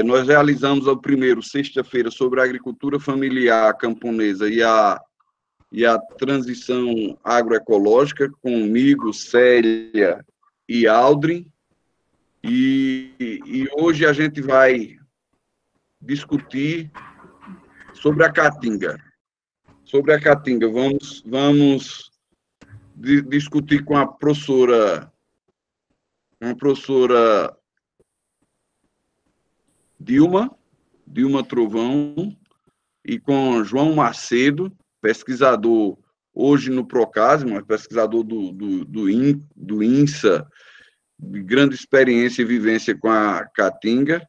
Nós realizamos o primeiro, sexta-feira, sobre a agricultura familiar camponesa e a transição agroecológica, comigo, Célia e Aldrin. E hoje a gente vai discutir sobre a caatinga. Vamos discutir com a professora Dilma Trovão, e com João Macedo, pesquisador hoje no Procas, mas pesquisador do INSA, de grande experiência e vivência com a caatinga.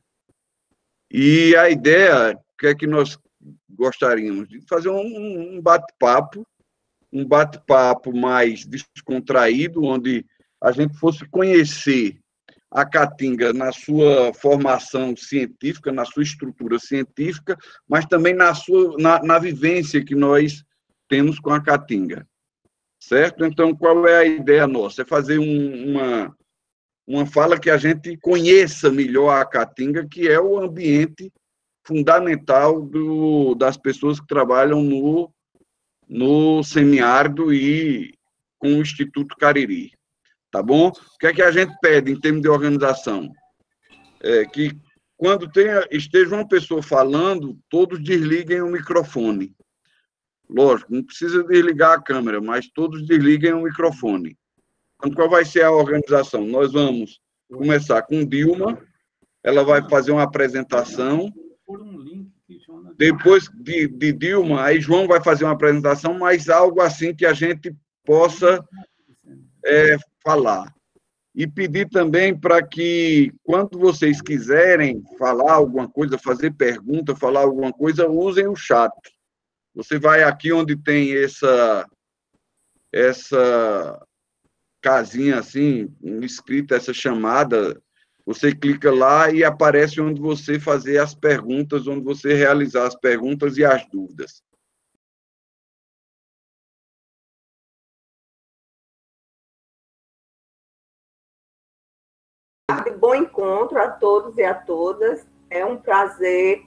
E a ideia, o que é que nós gostaríamos? De fazer um bate-papo mais descontraído, onde a gente fosse conhecer a caatinga na sua formação científica, na sua estrutura científica, mas também na vivência que nós temos com a caatinga, certo? Então, qual é a ideia nossa? É fazer uma fala que a gente conheça melhor a caatinga, que é o ambiente fundamental das pessoas que trabalham no semiárido e com o Instituto Cariri. Tá bom? O que é que a gente pede em termos de organização? Que quando esteja uma pessoa falando, todos desliguem o microfone. Lógico, não precisa desligar a câmera, mas todos desliguem o microfone. Então, qual vai ser a organização? Nós vamos começar com Dilma, ela vai fazer uma apresentação. Depois de Dilma, aí João vai fazer uma apresentação, mas algo assim que a gente possa falar. E pedir também para que, quando vocês quiserem falar alguma coisa, fazer pergunta, falar alguma coisa, usem o chat. Você vai aqui onde tem essa casinha assim, escrita, essa chamada, você clica lá e aparece onde você fazer as perguntas, onde você realizar as perguntas e as dúvidas. Bom encontro a todos e a todas. É um prazer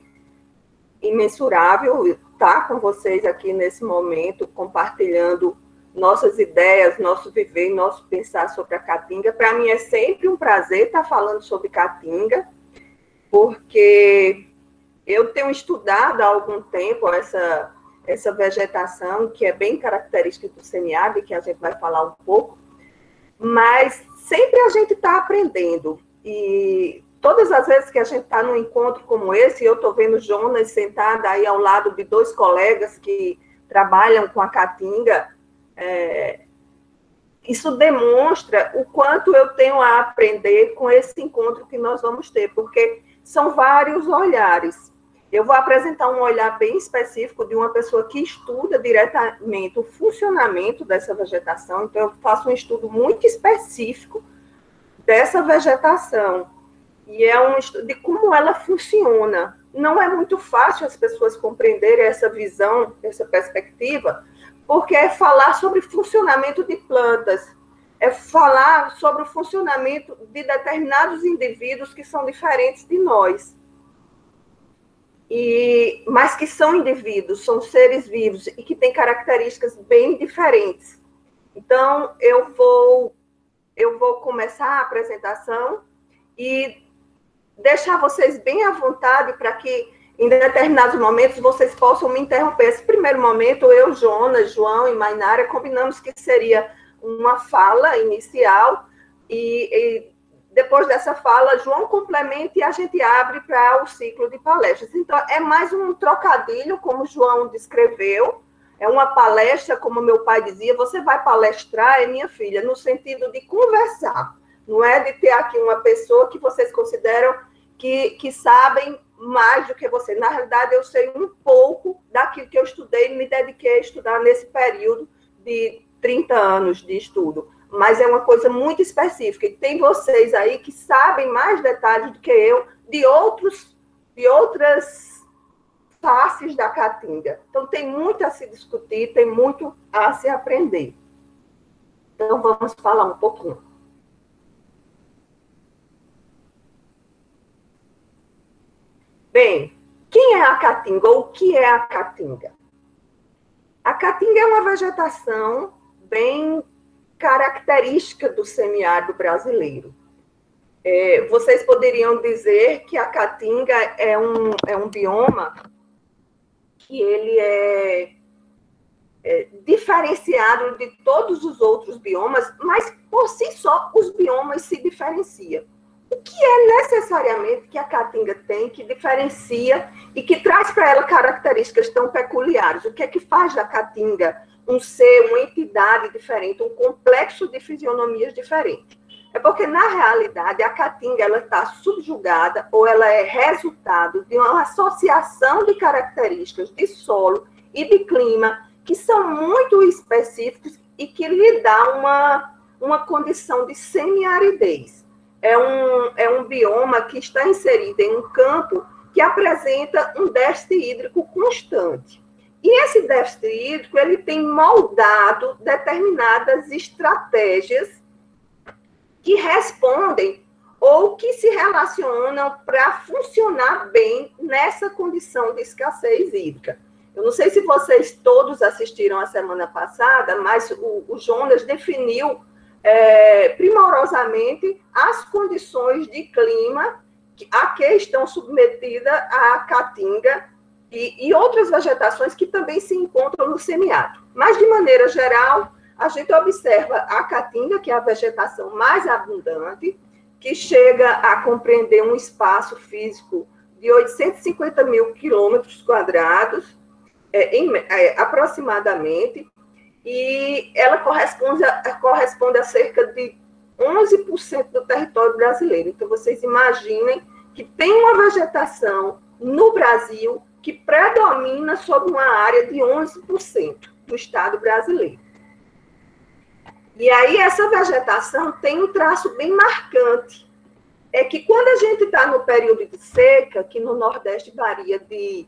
imensurável estar com vocês aqui nesse momento, compartilhando nossas ideias, nosso viver, nosso pensar sobre a caatinga. Para mim é sempre um prazer estar falando sobre caatinga, porque eu tenho estudado há algum tempo essa vegetação, que é bem característica do semiárido, que a gente vai falar um pouco, mas sempre a gente está aprendendo. E todas as vezes que a gente está num encontro como esse, eu estou vendo Jonas sentada aí ao lado de dois colegas que trabalham com a caatinga, isso demonstra o quanto eu tenho a aprender com esse encontro que nós vamos ter, porque são vários olhares. Eu vou apresentar um olhar bem específico de uma pessoa que estuda diretamente o funcionamento dessa vegetação, então eu faço um estudo muito específico dessa vegetação, e é um estudo de como ela funciona. Não é muito fácil as pessoas compreenderem essa visão, essa perspectiva, porque é falar sobre funcionamento de plantas, é falar sobre o funcionamento de determinados indivíduos que são diferentes de nós. Mas que são indivíduos, são seres vivos e que têm características bem diferentes. Então, eu vou começar a apresentação e deixar vocês bem à vontade para que, em determinados momentos, vocês possam me interromper. Esse primeiro momento, eu, Jonas, João e Mainara combinamos que seria uma fala inicial e depois dessa fala, João complementa e a gente abre para o ciclo de palestras. Então, é mais um trocadilho, como o João descreveu, é uma palestra, como meu pai dizia, você vai palestrar, minha filha, no sentido de conversar, não é de ter aqui uma pessoa que vocês consideram que sabem mais do que você. Na realidade, eu sei um pouco daquilo que eu estudei e me dediquei a estudar nesse período de 30 anos de estudo. Mas é uma coisa muito específica. E tem vocês aí que sabem mais detalhes do que eu de outras faces da caatinga. Então, tem muito a se discutir, tem muito a se aprender. Então, vamos falar um pouquinho. Bem, quem é a caatinga ou o que é a caatinga? A caatinga é uma vegetação bem característica do semiárido brasileiro. Vocês poderiam dizer que a caatinga é um bioma que ele é diferenciado de todos os outros biomas, mas por si só os biomas se diferenciam. O que é necessariamente que a caatinga tem que diferencia e que traz para ela características tão peculiares? O que é que faz da caatinga um ser, uma entidade diferente, um complexo de fisionomias diferentes? É porque, na realidade, a caatinga está subjugada ou ela é resultado de uma associação de características de solo e de clima que são muito específicos e que lhe dá uma condição de semiaridez. É um bioma que está inserido em um campo que apresenta um déficit hídrico constante. E esse déficit hídrico ele tem moldado determinadas estratégias que respondem ou que se relacionam para funcionar bem nessa condição de escassez hídrica. Eu não sei se vocês todos assistiram a semana passada, mas o Jonas definiu primorosamente as condições de clima a que estão submetidas a caatinga e outras vegetações que também se encontram no semiárido. Mas, de maneira geral, a gente observa a caatinga, que é a vegetação mais abundante, que chega a compreender um espaço físico de 850 mil quilômetros quadrados, aproximadamente, e ela corresponde a cerca de 11% do território brasileiro. Então, vocês imaginem que tem uma vegetação no Brasil que predomina sobre uma área de 11% do estado brasileiro. E aí, essa vegetação tem um traço bem marcante. É que quando a gente está no período de seca, que no Nordeste varia de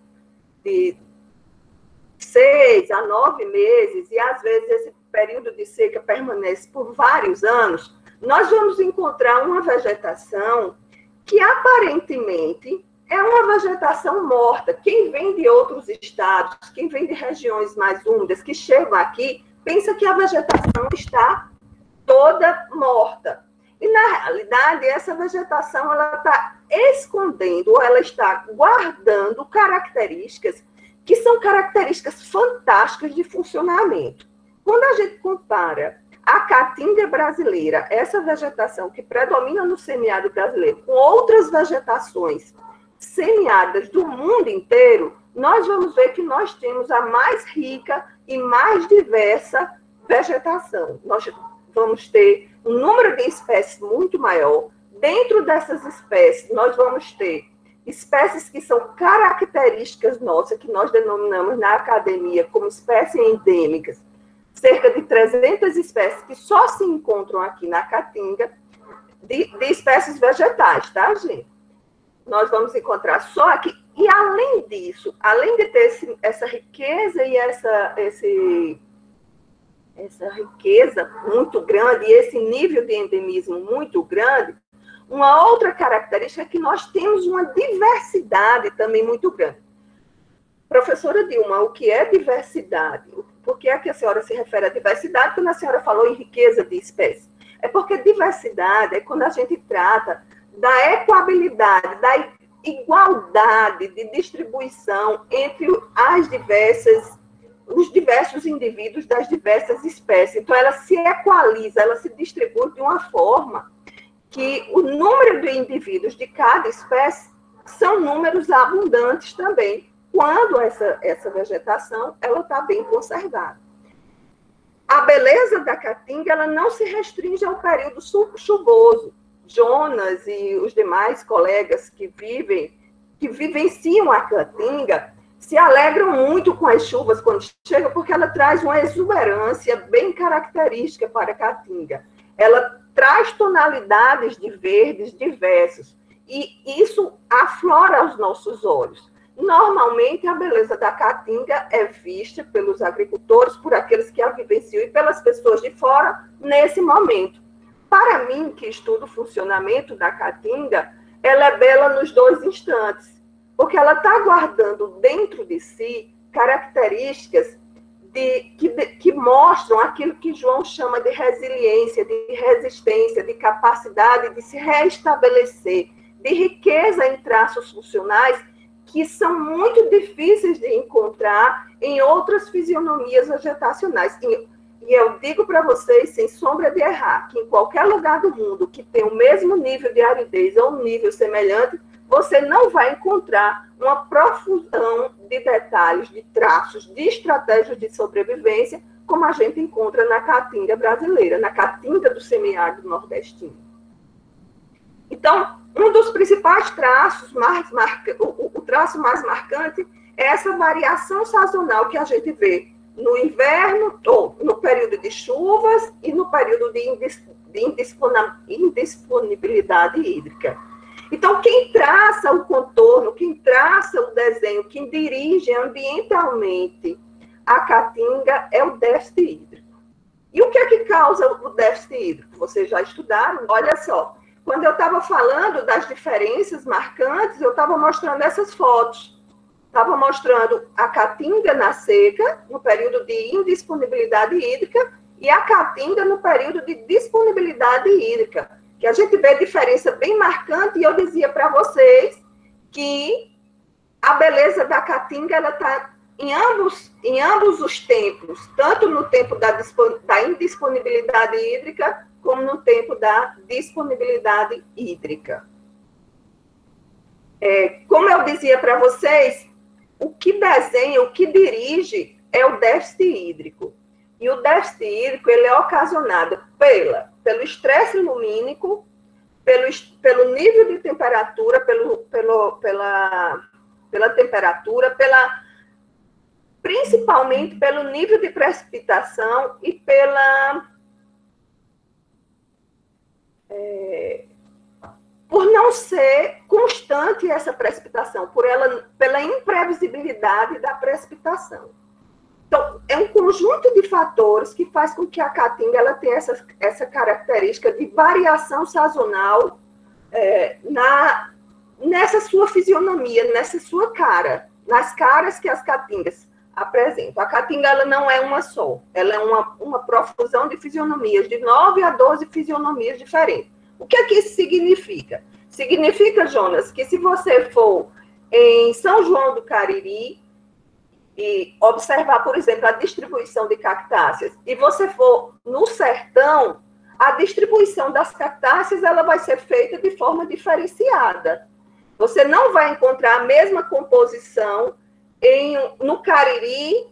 6 a 9 meses, e às vezes esse período de seca permanece por vários anos, nós vamos encontrar uma vegetação que aparentemente é uma vegetação morta. Quem vem de outros estados, quem vem de regiões mais úmidas, que chegam aqui, pensa que a vegetação está toda morta. E, na realidade, essa vegetação ela está escondendo, ou ela está guardando características que são características fantásticas de funcionamento. Quando a gente compara a caatinga brasileira, essa vegetação que predomina no semiárido brasileiro, com outras vegetações semiáridas do mundo inteiro, nós vamos ver que nós temos a mais rica e mais diversa vegetação. Nós vamos ter um número de espécies muito maior. Dentro dessas espécies, nós vamos ter espécies que são características nossas, que nós denominamos na academia como espécies endêmicas, cerca de 300 espécies que só se encontram aqui na caatinga, de espécies vegetais, tá, gente? Nós vamos encontrar só aqui. E, além disso, além de ter essa riqueza e essa riqueza muito grande, e esse nível de endemismo muito grande, uma outra característica é que nós temos uma diversidade também muito grande. Professora Dilma, o que é diversidade? Por que é que a senhora se refere à diversidade quando a senhora falou em riqueza de espécies? É porque diversidade é quando a gente trata da equabilidade, da igualdade de distribuição entre os diversos indivíduos das diversas espécies. Então, ela se equaliza, ela se distribui de uma forma que o número de indivíduos de cada espécie são números abundantes também, quando essa vegetação está bem conservada. A beleza da caatinga ela não se restringe ao período chuvoso. Jonas e os demais colegas que vivenciam a caatinga se alegram muito com as chuvas quando chegam, porque ela traz uma exuberância bem característica para a caatinga. Ela traz tonalidades de verdes diversos, e isso aflora aos nossos olhos. Normalmente, a beleza da caatinga é vista pelos agricultores, por aqueles que a vivenciam e pelas pessoas de fora nesse momento. Para mim, que estudo o funcionamento da caatinga, ela é bela nos dois instantes, Porque ela está guardando dentro de si características que mostram aquilo que João chama de resiliência, de resistência, de capacidade de se reestabelecer, de riqueza em traços funcionais que são muito difíceis de encontrar em outras fisionomias vegetacionais. E eu digo para vocês, sem sombra de errar, que em qualquer lugar do mundo que tem o mesmo nível de aridez ou um nível semelhante, você não vai encontrar uma profusão de detalhes, de traços, de estratégias de sobrevivência, como a gente encontra na caatinga brasileira, na caatinga do semiárido nordestino. Então, um dos principais traços, o traço mais marcante, é essa variação sazonal que a gente vê no inverno, ou no período de chuvas e no período de indisponibilidade hídrica. Então, quem traça o contorno, quem traça o desenho, quem dirige ambientalmente a caatinga é o déficit hídrico. E o que é que causa o déficit hídrico? Vocês já estudaram? Olha só, quando eu estava falando das diferenças marcantes, eu estava mostrando essas fotos. Estava mostrando a caatinga na seca, no período de indisponibilidade hídrica, e a caatinga no período de disponibilidade hídrica, que a gente vê a diferença bem marcante, e eu dizia para vocês que a beleza da caatinga está em ambos os tempos, tanto no tempo da indisponibilidade hídrica, como no tempo da disponibilidade hídrica. Como eu dizia para vocês, o que desenha, o que dirige é o déficit hídrico. E o déficit hídrico ele é ocasionado pelo estresse lumínico, pelo nível de temperatura, pela temperatura, principalmente pelo nível de precipitação e por não ser constante essa precipitação, pela imprevisibilidade da precipitação. Então, é um conjunto de fatores que faz com que a caatinga ela tenha essa característica de variação sazonal nessa sua fisionomia, nessa sua cara, nas caras que as caatingas apresentam. A caatinga ela não é uma só, ela é uma profusão de fisionomias, de 9 a 12 fisionomias diferentes. O que é que isso significa? Significa, Jonas, que se você for em São João do Cariri e observar, por exemplo, a distribuição de cactáceas, e você for no sertão, a distribuição das cactáceas ela vai ser feita de forma diferenciada. Você não vai encontrar a mesma composição no Cariri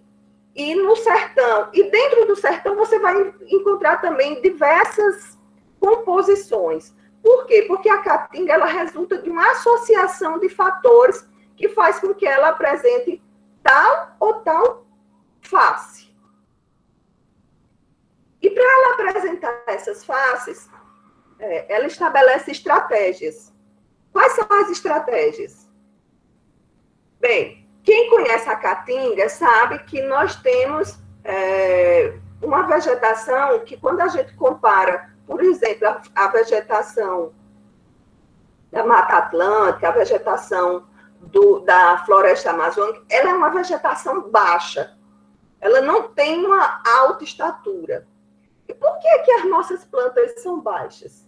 e no sertão. E dentro do sertão você vai encontrar também diversas composições. Por quê? Porque a caatinga ela resulta de uma associação de fatores que faz com que ela apresente tal ou tal face. E para ela apresentar essas faces, ela estabelece estratégias. Quais são as estratégias? Bem, quem conhece a caatinga sabe que nós temos uma vegetação que, quando a gente compara, por exemplo, a vegetação da Mata Atlântica, a vegetação da floresta amazônica, ela é uma vegetação baixa. Ela não tem uma alta estatura. E por que as nossas plantas são baixas?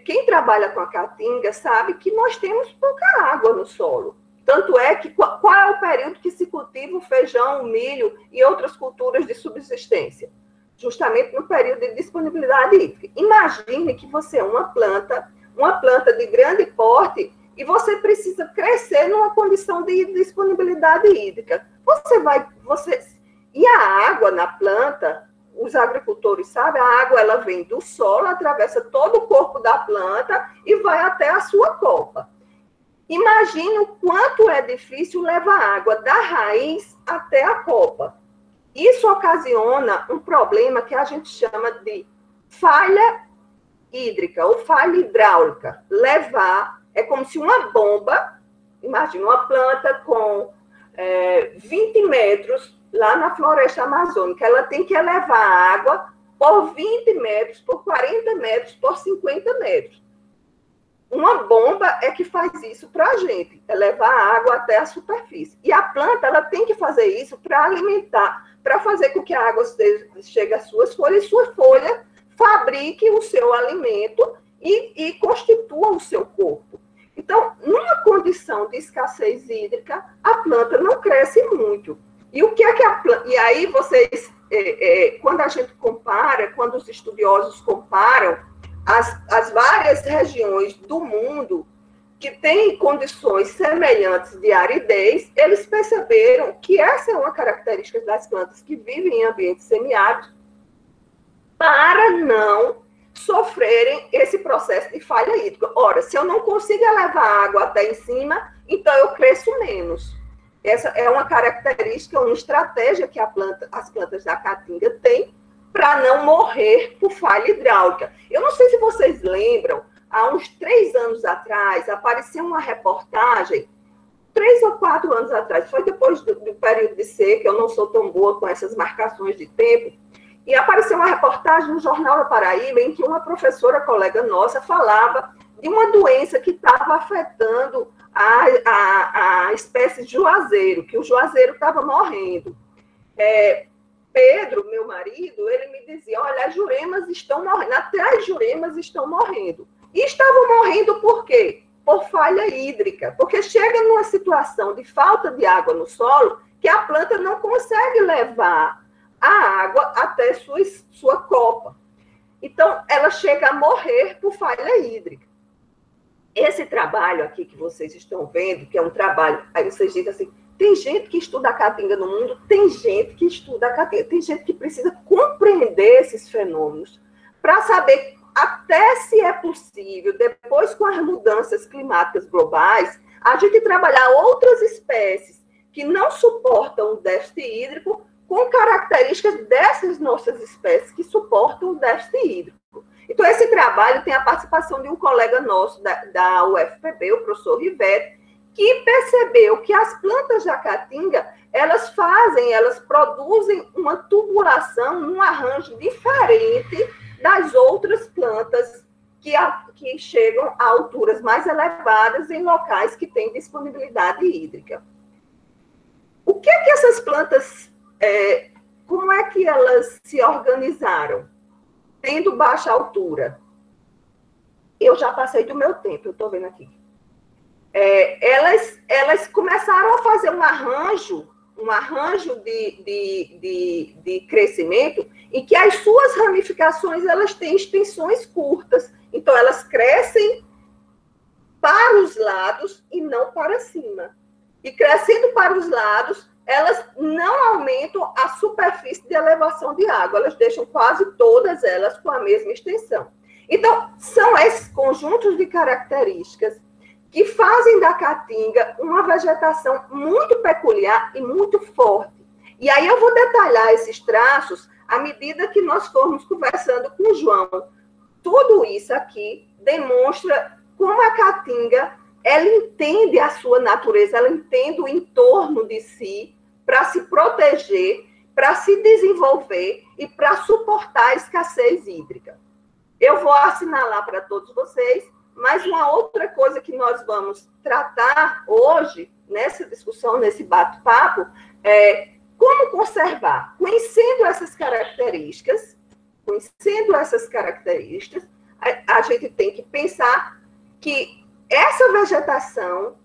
Quem trabalha com a caatinga sabe que nós temos pouca água no solo. Tanto é que qual é o período que se cultiva o feijão, o milho e outras culturas de subsistência? Justamente no período de disponibilidade hídrica. Imagine que você é uma planta de grande porte, e você precisa crescer numa condição de disponibilidade hídrica. E a água na planta, os agricultores sabem, a água ela vem do solo, atravessa todo o corpo da planta e vai até a sua copa. Imagine o quanto é difícil levar água da raiz até a copa. Isso ocasiona um problema que a gente chama de falha hídrica ou falha hidráulica. É como se uma bomba, imagina uma planta com 20 metros lá na floresta amazônica, ela tem que levar água por 20 metros, por 40 metros, por 50 metros. uma bomba é que faz isso para a gente, é levar a água até a superfície. E a planta, ela tem que fazer isso para alimentar, para fazer com que a água chegue às suas folhas e sua folha fabrique o seu alimento e constitua o seu corpo. Então, numa condição de escassez hídrica, a planta não cresce muito. E o que é que a planta... E aí vocês, quando a gente compara, quando os estudiosos comparam as várias regiões do mundo que têm condições semelhantes de aridez, eles perceberam que essa é uma característica das plantas que vivem em ambientes semiáridos para não sofrerem esse processo de falha hídrica. Ora, se eu não consigo levar água até em cima, então eu cresço menos. Essa é uma característica, uma estratégia que as plantas da caatinga têm para não morrer por falha hidráulica. Eu não sei se vocês lembram, há uns 3 anos atrás, apareceu uma reportagem, 3 ou 4 anos atrás, foi depois do período de seca, eu não sou tão boa com essas marcações de tempo, e apareceu uma reportagem no Jornal da Paraíba em que uma professora, colega nossa, falava de uma doença que estava afetando a espécie de juazeiro, que o juazeiro estava morrendo. Pedro, meu marido, ele me dizia, olha, as juremas estão morrendo, até as juremas estão morrendo. E estavam morrendo por quê? Por falha hídrica, porque chega numa situação de falta de água no solo que a planta não consegue levar a água até sua copa. Então, ela chega a morrer por falha hídrica. Esse trabalho aqui que vocês estão vendo, que é um trabalho, aí vocês dizem assim, tem gente que estuda a caatinga no mundo, tem gente que estuda a caatinga, tem gente que precisa compreender esses fenômenos para saber até se é possível, depois com as mudanças climáticas globais, a gente trabalhar outras espécies que não suportam o déficit hídrico com características dessas nossas espécies que suportam o déficit hídrico. Então, esse trabalho tem a participação de um colega nosso da UFPB, o professor Rivete, que percebeu que as plantas da caatinga, elas produzem uma tubulação, um arranjo diferente das outras plantas que chegam a alturas mais elevadas em locais que têm disponibilidade hídrica. O que é que essas plantas, como é que elas se organizaram? Tendo baixa altura. Eu já passei do meu tempo, eu estou vendo aqui. Elas começaram a fazer um arranjo de crescimento em que as suas ramificações elas têm extensões curtas. Então, elas crescem para os lados e não para cima. E crescendo para os lados, elas não aumentam a superfície de elevação de água, elas deixam quase todas elas com a mesma extensão. Então, são esses conjuntos de características que fazem da caatinga uma vegetação muito peculiar e muito forte. E aí eu vou detalhar esses traços à medida que nós formos conversando com o João. Tudo isso aqui demonstra como a caatinga, ela entende a sua natureza, ela entende o entorno de si para se proteger, para se desenvolver e para suportar a escassez hídrica. Eu vou assinalar para todos vocês, mas uma outra coisa que nós vamos tratar hoje, nessa discussão, nesse bate-papo, é como conservar. Conhecendo essas características, a gente tem que pensar que essa vegetação,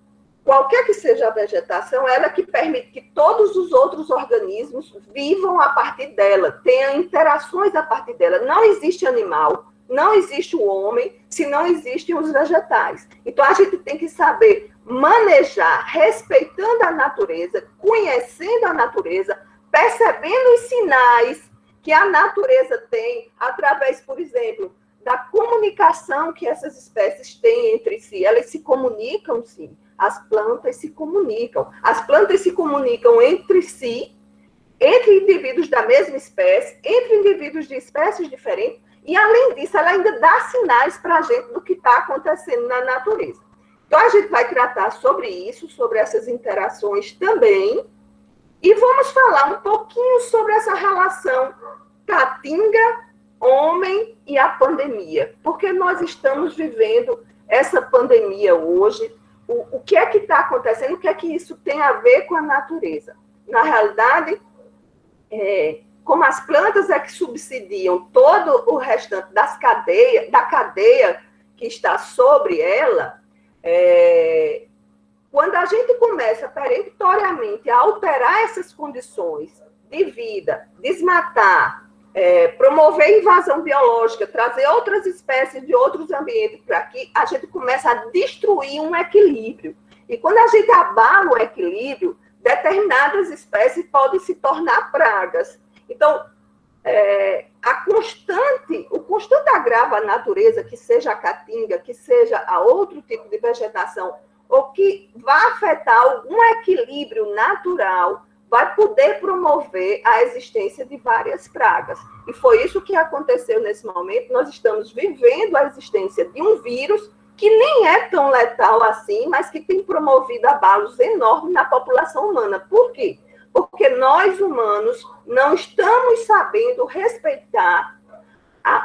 qualquer que seja a vegetação, ela que permite que todos os outros organismos vivam a partir dela, tenham interações a partir dela. Não existe animal, não existe o homem, se não existem os vegetais. Então, a gente tem que saber manejar, respeitando a natureza, conhecendo a natureza, percebendo os sinais que a natureza tem, através, por exemplo, da comunicação que essas espécies têm entre si. Elas se comunicam, sim. As plantas se comunicam. As plantas se comunicam entre si, entre indivíduos da mesma espécie, entre indivíduos de espécies diferentes, e, além disso, ela ainda dá sinais para a gente do que está acontecendo na natureza. Então, a gente vai tratar sobre isso, sobre essas interações também, e vamos falar um pouquinho sobre essa relação caatinga, homem e a pandemia, porque nós estamos vivendo essa pandemia hoje, o que é que está acontecendo, o que é que isso tem a ver com a natureza. Na realidade, como as plantas é que subsidiam todo o restante da cadeia que está sobre ela, quando a gente começa peremptoriamente a alterar essas condições de vida, desmatar, promover invasão biológica, trazer outras espécies de outros ambientes para aqui, a gente começa a destruir um equilíbrio. E quando a gente abala o equilíbrio, determinadas espécies podem se tornar pragas. Então, o constante agravo à natureza, que seja a caatinga, que seja a outro tipo de vegetação, ou que vá afetar algum equilíbrio natural, vai poder promover a existência de várias pragas. E foi isso que aconteceu nesse momento. Nós estamos vivendo a existência de um vírus que nem é tão letal assim, mas que tem promovido abalos enormes na população humana. Por quê? Porque nós, humanos, não estamos sabendo respeitar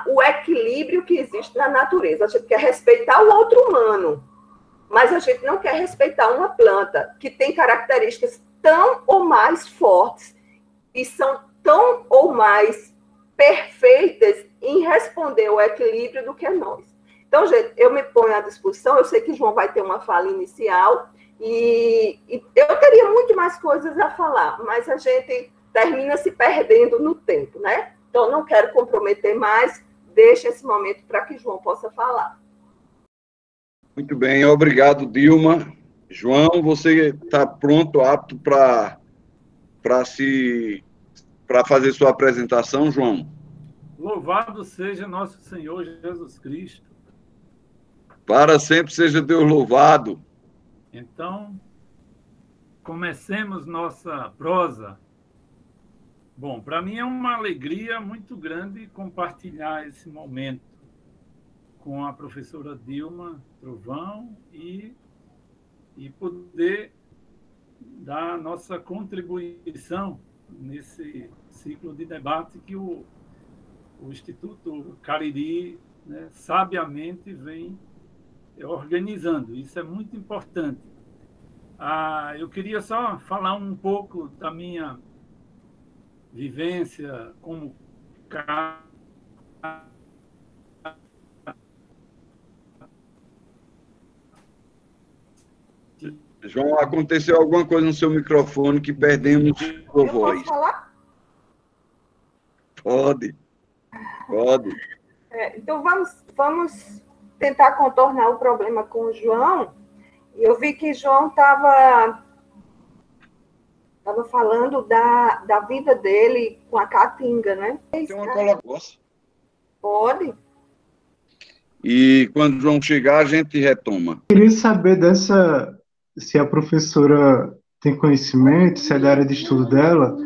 o equilíbrio que existe na natureza. A gente quer respeitar o outro humano, mas a gente não quer respeitar uma planta que tem características tão ou mais fortes e são tão ou mais perfeitas em responder ao equilíbrio do que nós. Então, gente, eu me ponho à disposição, eu sei que João vai ter uma fala inicial, e eu teria muito mais coisas a falar, mas a gente termina se perdendo no tempo, né? Então, não quero comprometer mais, deixa esse momento para que João possa falar. Muito bem, obrigado, Dilma. João, você está pronto, apto para fazer sua apresentação, João? Louvado seja nosso Senhor Jesus Cristo. Para sempre seja Deus louvado. Então, comecemos nossa prosa. Bom, para mim é uma alegria muito grande compartilhar esse momento com a professora Dilma Trovão e poder dar a nossa contribuição nesse ciclo de debate que o Instituto Cariri, né, sabiamente vem organizando. Isso é muito importante. Eu queria só falar um pouco da minha vivência como João, aconteceu alguma coisa no seu microfone que perdemos sua voz. Posso falar? Pode. Então, vamos tentar contornar o problema com o João. Eu vi que João estava falando da vida dele com a caatinga, né? Tem uma colocação. Pode. E quando o João chegar, a gente retoma. Queria saber se a professora tem conhecimento, se é da área de estudo dela,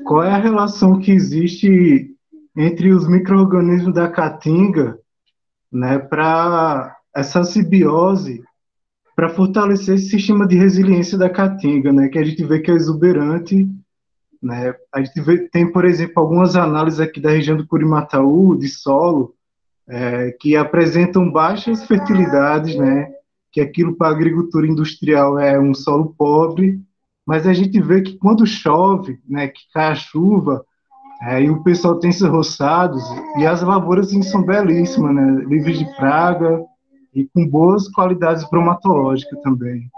qual é a relação que existe entre os micro-organismos da caatinga, né, para essa simbiose, para fortalecer esse sistema de resiliência da caatinga, né, que a gente vê que é exuberante, né? A gente tem, por exemplo, algumas análises aqui da região do Curimataú, de solo, que apresentam baixas fertilidades, né, que aquilo para a agricultura industrial é um solo pobre, mas a gente vê que quando chove, né, que cai a chuva, e o pessoal tem esses roçados, e as lavouras assim, são belíssimas, né, livres de praga e com boas qualidades bromatológicas também.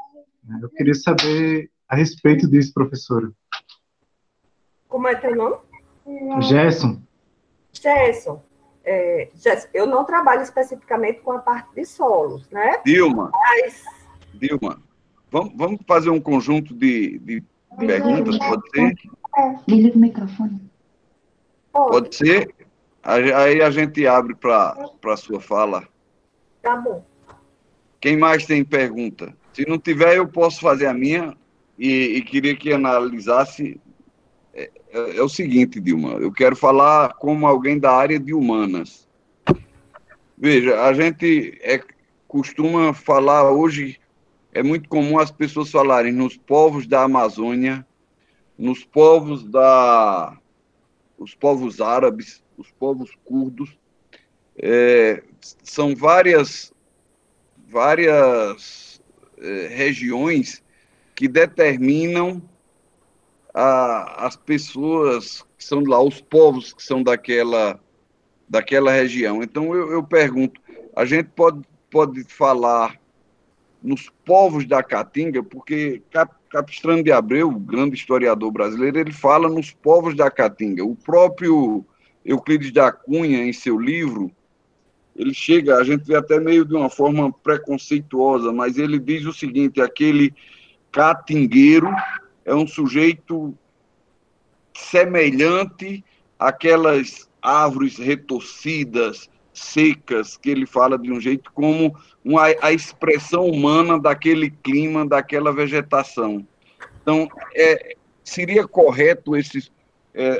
Eu queria saber a respeito disso, professora. Como é teu nome? Gerson. Gerson. Eu não trabalho especificamente com a parte de solos, né? Dilma, vamos fazer um conjunto de perguntas, pode ser? Liga o microfone. Pode ser? Aí a gente abre para a sua fala. Tá bom. Quem mais tem pergunta? Se não tiver, eu posso fazer a minha e queria que analisasse. É o seguinte, Dilma, eu quero falar como alguém da área de humanas. Veja, a gente costuma falar hoje, é muito comum as pessoas falarem nos povos da Amazônia, nos povos os povos árabes, os povos curdos, são várias várias regiões que determinam as pessoas que são lá, os povos que são daquela região. Então, eu pergunto, a gente pode falar nos povos da Caatinga, porque Capistrano de Abreu, o grande historiador brasileiro, ele fala nos povos da Caatinga. O próprio Euclides da Cunha, em seu livro, ele chega, a gente vê até meio de uma forma preconceituosa, mas ele diz o seguinte: aquele caatingueiro é um sujeito semelhante àquelas árvores retorcidas, secas, que ele fala de um jeito como a expressão humana daquele clima, daquela vegetação. Então, seria correto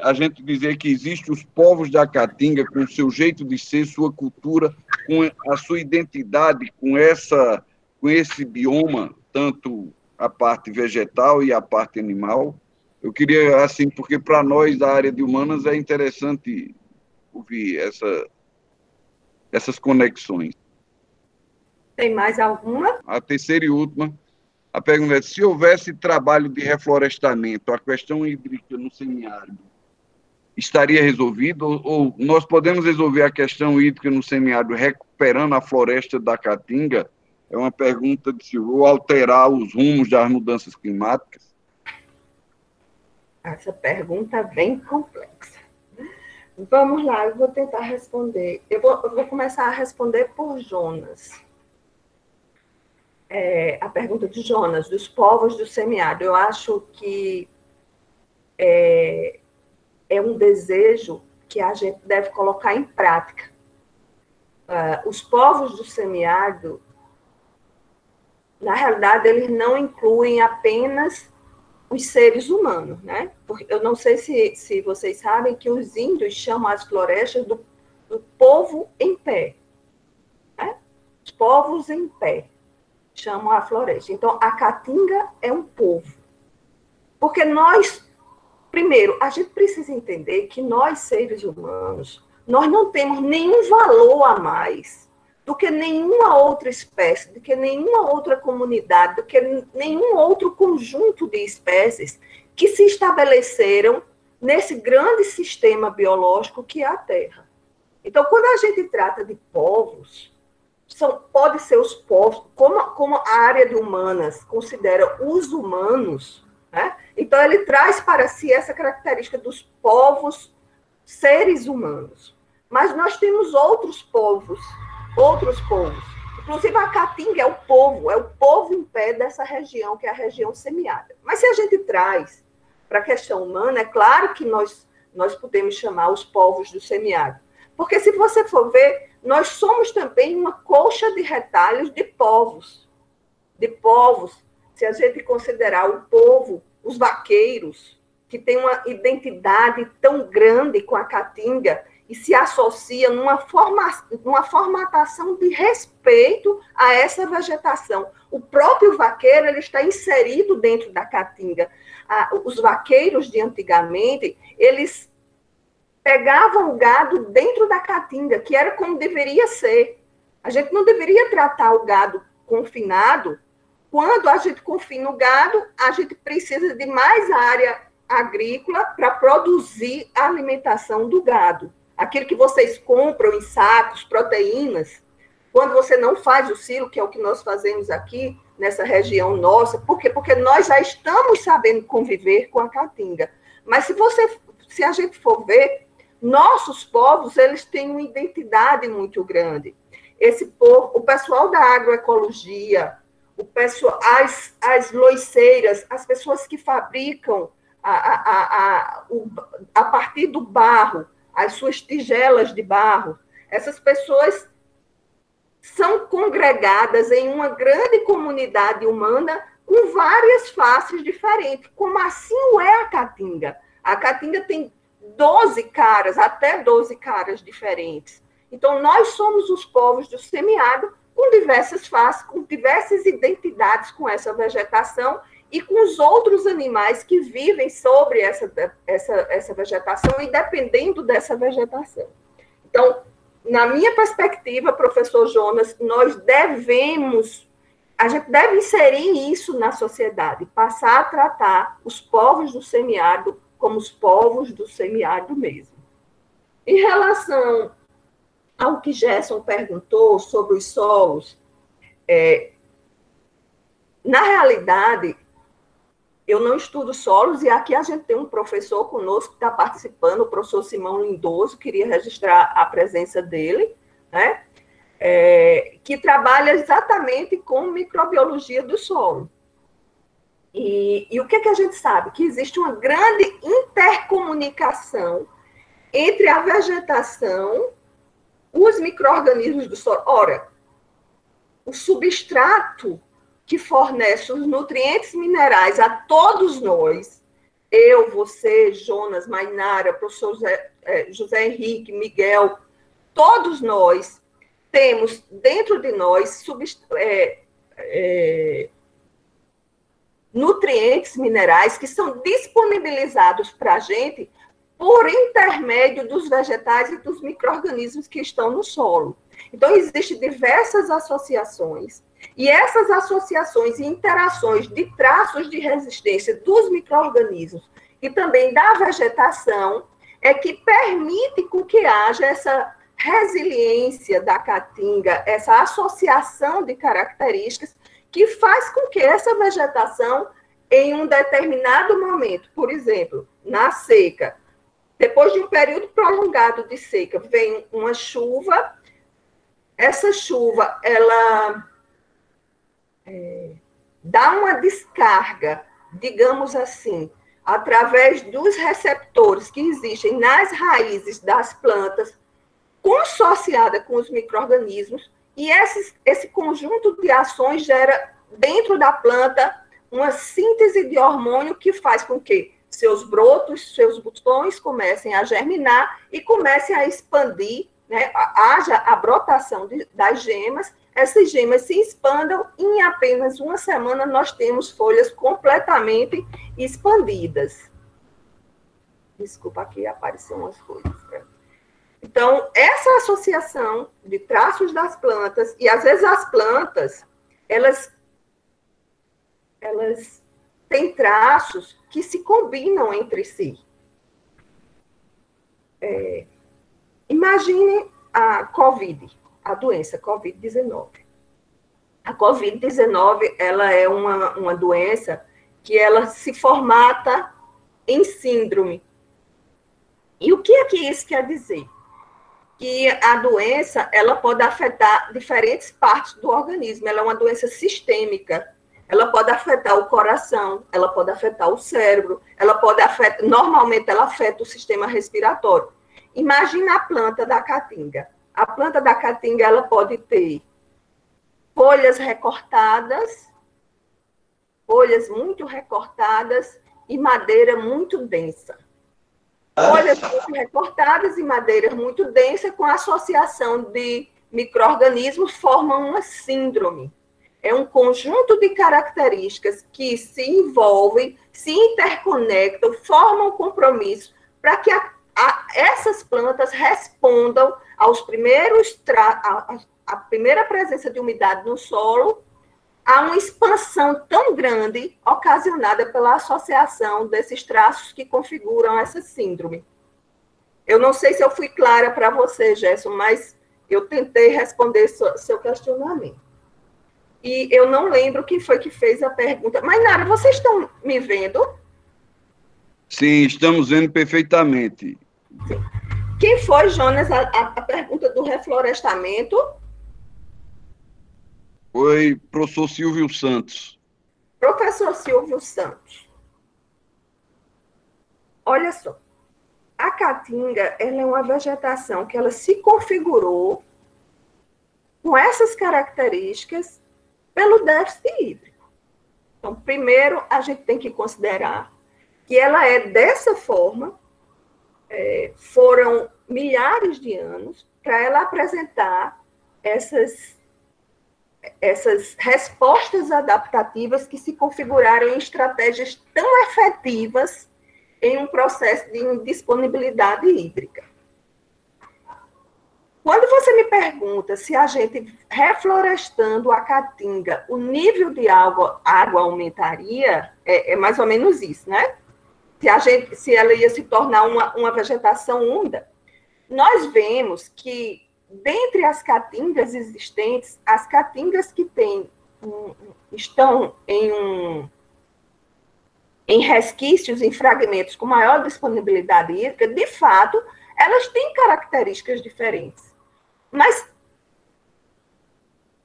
a gente dizer que existem os povos da Caatinga com o seu jeito de ser, sua cultura, com a sua identidade, com esse bioma, tanto a parte vegetal e a parte animal. Eu queria, assim, porque para nós da área de humanas é interessante ouvir essas conexões. Tem mais alguma? A terceira e última, a pergunta é: se houvesse trabalho de reflorestamento, a questão hídrica no semiárido estaria resolvida, ou nós podemos resolver a questão hídrica no semiárido recuperando a floresta da Caatinga? É uma pergunta de se ou alterar os rumos das mudanças climáticas. Essa pergunta é bem complexa. Vamos lá, eu vou tentar responder. Eu vou começar a responder por Jonas. A pergunta de Jonas, dos povos do semiárido. Eu acho que é um desejo que a gente deve colocar em prática. Os povos do semiárido, na realidade, eles não incluem apenas os seres humanos, né? Porque eu não sei se vocês sabem que os índios chamam as florestas do povo em pé, né? Os povos em pé chamam a floresta. Então, a Caatinga é um povo. Porque primeiro, a gente precisa entender que nós, seres humanos, nós não temos nenhum valor a mais do que nenhuma outra espécie, do que nenhuma outra comunidade, do que nenhum outro conjunto de espécies que se estabeleceram nesse grande sistema biológico que é a Terra. Então, quando a gente trata de povos, pode ser os povos, como a área de humanas considera os humanos, né? Então ele traz para si essa característica dos povos, seres humanos. Mas nós temos outros povos. Inclusive, a Caatinga é o povo em pé dessa região, que é a região semiárida. Mas se a gente traz para a questão humana, é claro que nós podemos chamar os povos do semiárido. Porque, se você for ver, nós somos também uma colcha de retalhos de povos. Se a gente considerar o povo, os vaqueiros, que tem uma identidade tão grande com a Caatinga, e se associa numa formatação de respeito a essa vegetação. O próprio vaqueiro ele está inserido dentro da Caatinga. Os vaqueiros de antigamente, eles pegavam o gado dentro da Caatinga, que era como deveria ser. A gente não deveria tratar o gado confinado. Quando a gente confina o gado, a gente precisa de mais área agrícola para produzir a alimentação do gado. Aquilo que vocês compram em sacos, proteínas, quando você não faz o silo, que é o que nós fazemos aqui, nessa região nossa, por quê? Porque nós já estamos sabendo conviver com a Caatinga. Mas se a gente for ver, nossos povos, eles têm uma identidade muito grande. Esse povo, o pessoal da agroecologia, as loiceiras, as pessoas que fabricam a partir do barro, as suas tigelas de barro, essas pessoas são congregadas em uma grande comunidade humana com várias faces diferentes, como assim é a Caatinga. A Caatinga tem 12 caras, até 12 caras diferentes. Então, nós somos os povos do semiárido com diversas faces, com diversas identidades com essa vegetação e com os outros animais que vivem sobre essa vegetação e dependendo dessa vegetação. Então, na minha perspectiva, professor Jonas, a gente deve inserir isso na sociedade, passar a tratar os povos do semiárido como os povos do semiárido mesmo. Em relação ao que Gerson perguntou sobre os solos, na realidade, eu não estudo solos, e aqui a gente tem um professor conosco que está participando, o professor Simão Lindoso, queria registrar a presença dele, né? Que trabalha exatamente com microbiologia do solo. E o que a gente sabe? Que existe uma grande intercomunicação entre a vegetação, os micro-organismos do solo. Ora, o substrato que fornece os nutrientes minerais a todos nós, eu, você, Jonas, Mainara, professor José Henrique, Miguel, todos nós temos dentro de nós nutrientes minerais que são disponibilizados para a gente por intermédio dos vegetais e dos micro-organismos que estão no solo. Então, existem diversas associações, e essas associações e interações de traços de resistência dos micro-organismos e também da vegetação é que permite com que haja essa resiliência da caatinga, essa associação de características que faz com que essa vegetação, em um determinado momento, por exemplo, na seca, depois de um período prolongado de seca, vem uma chuva, essa chuva, ela dá uma descarga, digamos assim, através dos receptores que existem nas raízes das plantas, consociada com os micro-organismos, e esse conjunto de ações gera, dentro da planta, uma síntese de hormônio que faz com que seus brotos, seus botões comecem a germinar e comecem a expandir, né? Haja a brotação das gemas, essas gemas se expandam e em apenas uma semana nós temos folhas completamente expandidas. Desculpa, aqui apareceram umas coisas. Então, essa associação de traços das plantas, e às vezes as plantas, elas têm traços que se combinam entre si. Imagine a COVID, a doença COVID-19. A COVID-19, ela é uma doença que ela se formata em síndrome. E o que é que isso quer dizer? Que a doença, ela pode afetar diferentes partes do organismo. Ela é uma doença sistêmica. Ela pode afetar o coração, ela pode afetar o cérebro, normalmente ela afeta o sistema respiratório. Imagina a planta da caatinga. A planta da caatinga, ela pode ter folhas recortadas, folhas muito recortadas e madeira muito densa. Folhas muito recortadas e madeira muito densa, com associação de micro-organismos, formam uma síndrome. É um conjunto de características que se envolvem, se interconectam, formam compromisso para que essas plantas respondam aos primeiros a primeira presença de umidade no solo, a uma expansão tão grande ocasionada pela associação desses traços que configuram essa síndrome. Eu não sei se eu fui clara para você, Gerson, mas eu tentei responder seu questionamento. E eu não lembro quem foi que fez a pergunta. Mas, Nara, vocês estão me vendo? Sim, estamos vendo perfeitamente. Sim. Quem foi, Jonas, a pergunta do reflorestamento? Foi professor Silvio Santos. Professor Silvio Santos. Olha só. A caatinga, ela é uma vegetação que ela se configurou com essas características pelo déficit hídrico. Então, primeiro, a gente tem que considerar que ela é dessa forma, foram milhares de anos para ela apresentar essas respostas adaptativas que se configuraram em estratégias tão efetivas em um processo de indisponibilidade hídrica. Quando você me pergunta se a gente, reflorestando a caatinga, o nível de água aumentaria, é mais ou menos isso, né? Se ela ia se tornar uma vegetação úmida. Nós vemos que, dentre as caatingas existentes, as caatingas que estão em resquícios, em fragmentos com maior disponibilidade hídrica, de fato, elas têm características diferentes. Mas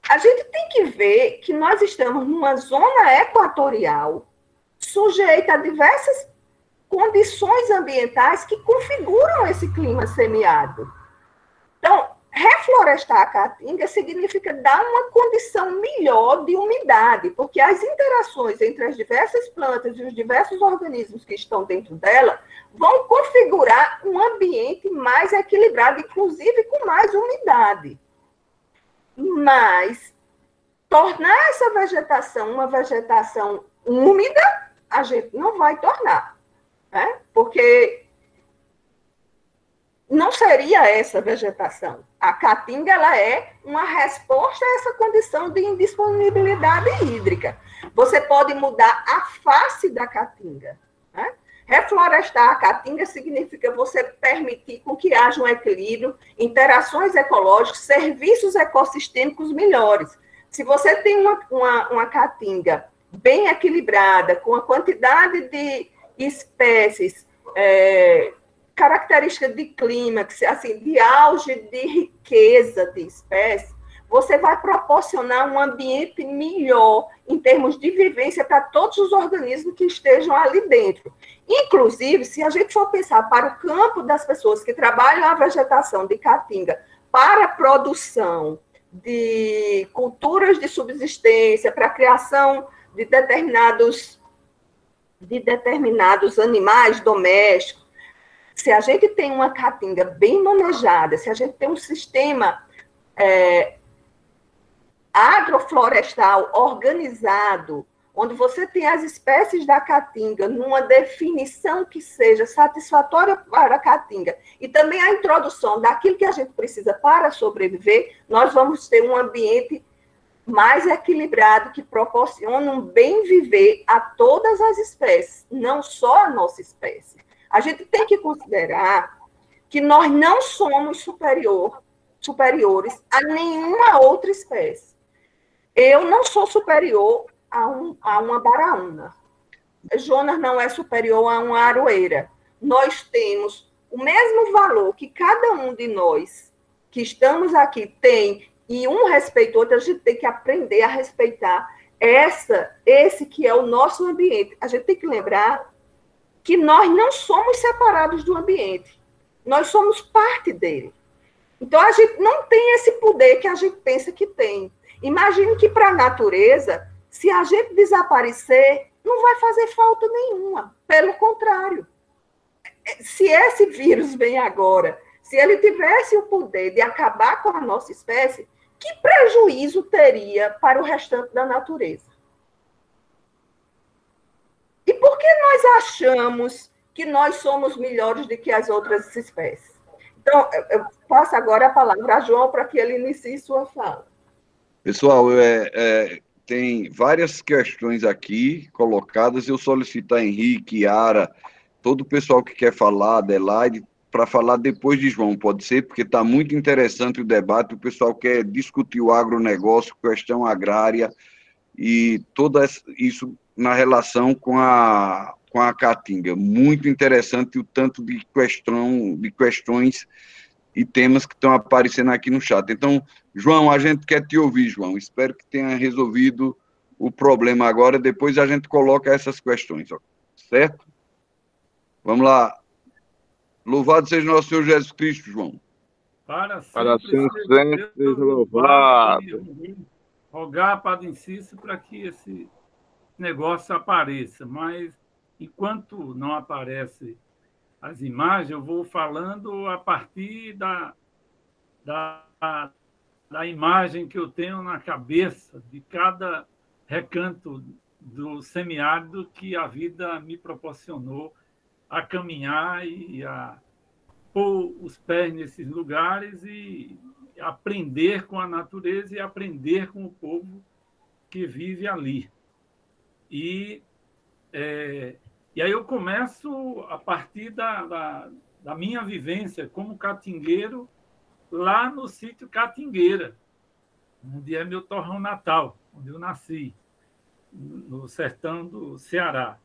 a gente tem que ver que nós estamos numa zona equatorial sujeita a diversas condições ambientais que configuram esse clima semiárido. Então, reflorestar a caatinga significa dar uma condição melhor de umidade, porque as interações entre as diversas plantas e os diversos organismos que estão dentro dela vão configurar um ambiente mais equilibrado, inclusive com mais umidade. Mas tornar essa vegetação uma vegetação úmida, a gente não vai tornar, né? Porque não seria essa vegetação. A caatinga, ela é uma resposta a essa condição de indisponibilidade hídrica. Você pode mudar a face da caatinga, né? Reflorestar a caatinga significa você permitir com que haja um equilíbrio, interações ecológicas, serviços ecossistêmicos melhores. Se você tem uma caatinga bem equilibrada, com a quantidade de espécies, característica de clímax, assim, de auge de riqueza de espécies, você vai proporcionar um ambiente melhor em termos de vivência para todos os organismos que estejam ali dentro. Inclusive, se a gente for pensar para o campo das pessoas que trabalham a vegetação de caatinga para a produção de culturas de subsistência, para a criação de determinados animais domésticos, se a gente tem uma caatinga bem manejada, se a gente tem um sistema agroflorestal organizado, onde você tem as espécies da caatinga numa definição que seja satisfatória para a caatinga, e também a introdução daquilo que a gente precisa para sobreviver, nós vamos ter um ambiente mais equilibrado que proporciona um bem viver a todas as espécies, não só a nossa espécie. A gente tem que considerar que nós não somos superiores a nenhuma outra espécie. Eu não sou superior a uma baraúna. Jonas não é superior a uma aroeira. Nós temos o mesmo valor que cada um de nós que estamos aqui tem, e um respeita o outro. A gente tem que aprender a respeitar esse que é o nosso ambiente. A gente tem que lembrar que nós não somos separados do ambiente. Nós somos parte dele. Então, a gente não tem esse poder que a gente pensa que tem. Imagine que para a natureza, se a gente desaparecer, não vai fazer falta nenhuma. Pelo contrário. Se esse vírus vem agora, se ele tivesse o poder de acabar com a nossa espécie, que prejuízo teria para o restante da natureza? E por que nós achamos que nós somos melhores do que as outras espécies? Então, eu passo agora a palavra a João para que ele inicie sua fala. Pessoal, tem várias questões aqui colocadas. Eu solicito a Henrique, Yara, todo o pessoal que quer falar, Adelaide, para falar depois de João, pode ser? Porque está muito interessante o debate, o pessoal quer discutir o agronegócio, questão agrária, e tudo isso na relação com a caatinga. Muito interessante o tanto de questões e temas que estão aparecendo aqui no chat. Então, João, a gente quer te ouvir, João. Espero que tenha resolvido o problema agora, depois a gente coloca essas questões, certo? Vamos lá. Louvado seja nosso Senhor Jesus Cristo, João. Para sempre seja louvado. Rogar, Padre Inciso, para que esse negócio apareça. Mas, enquanto não aparece as imagens, eu vou falando a partir da imagem que eu tenho na cabeça de cada recanto do semiárido que a vida me proporcionou a caminhar e a pôr os pés nesses lugares e aprender com a natureza e aprender com o povo que vive ali. E aí eu começo a partir da minha vivência como catingueiro lá no sítio Catingueira, onde é meu torrão natal, onde eu nasci, no sertão do Ceará.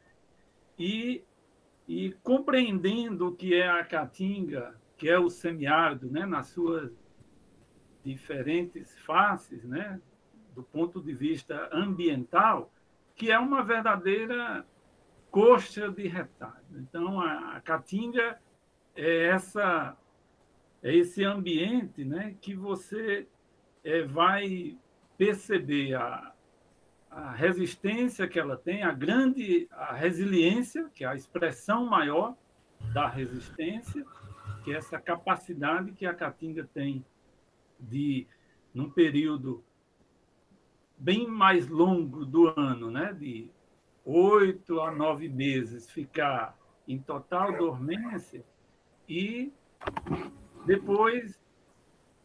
E compreendendo o que é a caatinga, que é o semiárido, né, nas suas diferentes faces, né, do ponto de vista ambiental, que é uma verdadeira coxa de retalho. Então, a caatinga é esse ambiente, né, que você vai perceber a resistência que ela tem, a resiliência, que é a expressão maior da resistência, que é essa capacidade que a caatinga tem de, num período bem mais longo do ano, né, de 8 a 9 meses, ficar em total dormência e depois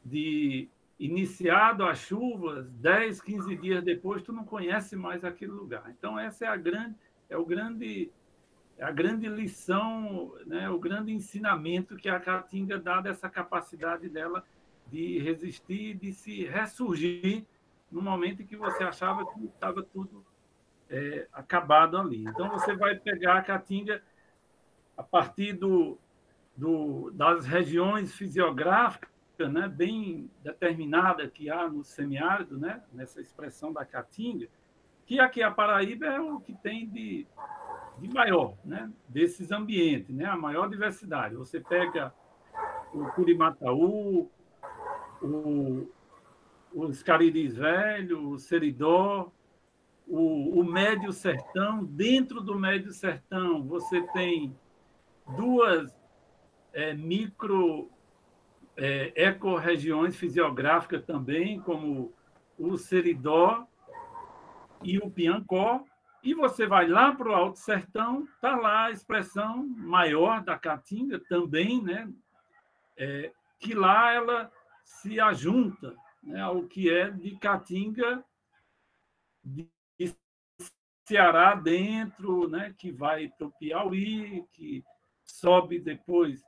de iniciado as chuvas, 10, 15 dias depois, tu não conhece mais aquele lugar. Então, essa é a grande lição, né? O grande ensinamento que a caatinga dá dessa capacidade dela de resistir, de se ressurgir no momento em que você achava que estava tudo acabado ali. Então, você vai pegar a caatinga a partir das regiões fisiográficas, né, bem determinada que há no semiárido, né, nessa expressão da caatinga, que aqui a Paraíba é o que tem de maior, né, desses ambientes, né, a maior diversidade. Você pega o Curimataú, os Cariris Velhos, o Seridó, o Médio Sertão. Dentro do Médio Sertão, você tem duas ecorregiões fisiográficas também, como o Seridó e o Piancó, e você vai lá para o Alto Sertão, está lá a expressão maior da caatinga também, né? Que lá ela se ajunta, né, ao que é de caatinga de Ceará dentro, né, que vai para o Piauí, que sobe depois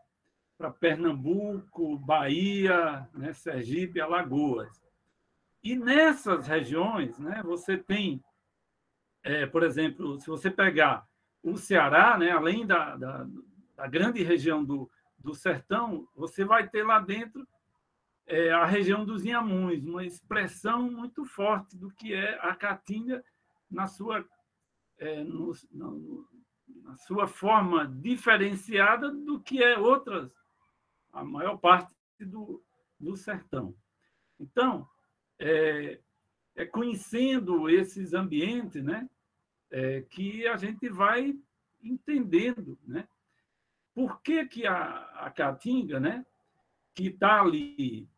para Pernambuco, Bahia, né, Sergipe, Alagoas. E nessas regiões, né, você tem, por exemplo, se você pegar o Ceará, né, além da grande região do sertão, você vai ter lá dentro a região dos Inhamuns, uma expressão muito forte do que é a caatinga na sua forma diferenciada do que é a maior parte do sertão. Então, conhecendo esses ambientes, né, que a gente vai entendendo, né, por que a caatinga, né, que está ali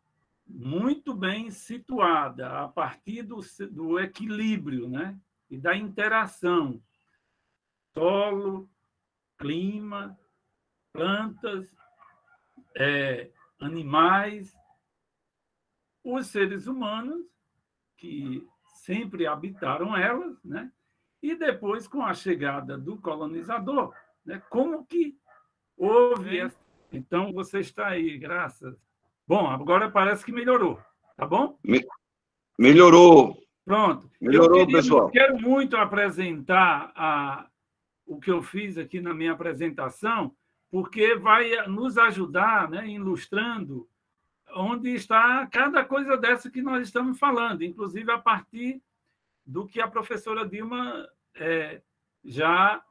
muito bem situada a partir do equilíbrio, né, e da interação solo, clima, plantas, animais, os seres humanos que sempre habitaram elas, né? E depois, com a chegada do colonizador, né? Como que houve essa... Então, você está aí, graças... Bom, agora parece que melhorou, tá bom? Melhorou. Pronto. Melhorou, pessoal. Eu quero muito apresentar o que eu fiz aqui na minha apresentação, porque vai nos ajudar, né, ilustrando onde está cada coisa dessa que nós estamos falando, inclusive a partir do que a professora Dilma já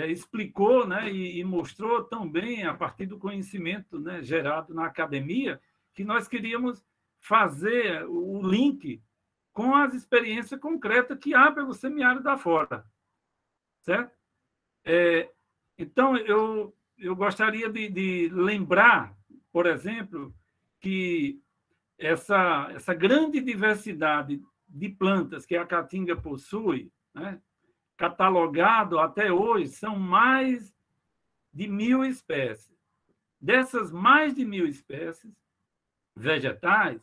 explicou, né, e mostrou também, a partir do conhecimento, né, gerado na academia, que nós queríamos fazer o link com as experiências concretas que há pelo semiárido afora. Certo? Então, eu gostaria de lembrar, por exemplo, que essa grande diversidade de plantas que a caatinga possui, né, catalogado até hoje, são mais de 1.000 espécies. dessas mais de 1.000 espécies vegetais,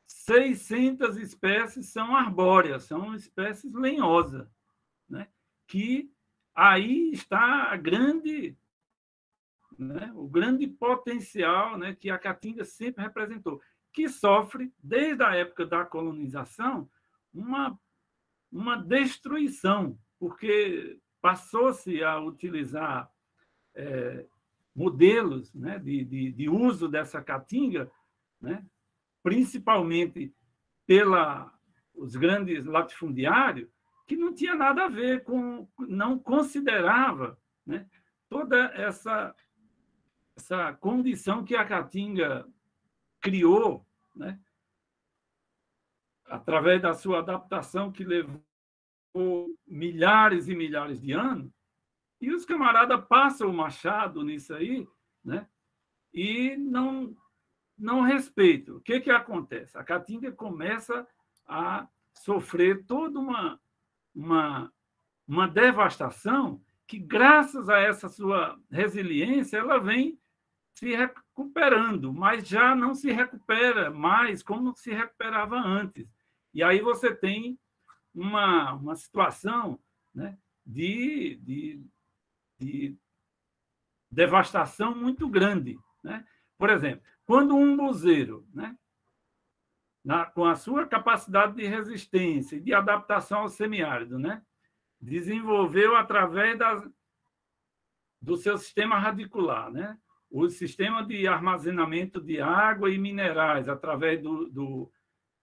600 espécies são arbóreas, são espécies lenhosas, né? Que aí está o grande potencial, né, que a caatinga sempre representou, que sofre, desde a época da colonização, uma destruição, porque passou-se a utilizar modelos, né, de uso dessa caatinga, né, principalmente os grandes latifundiários, que não tinha nada a ver com, não considerava, né, toda essa condição que a caatinga criou, né, através da sua adaptação, que levou milhares e milhares de anos, e os camaradas passam o machado nisso aí, né, e não respeitam. O que acontece? A caatinga começa a sofrer toda uma devastação que, graças a essa sua resiliência, ela vem se recuperando, mas já não se recupera mais como se recuperava antes. E aí você tem uma situação, né, de devastação muito grande, né? Por exemplo, quando um umbuzeiro, né, com a sua capacidade de resistência e de adaptação ao semiárido, né, desenvolveu através do seu sistema radicular, né, o sistema de armazenamento de água e minerais através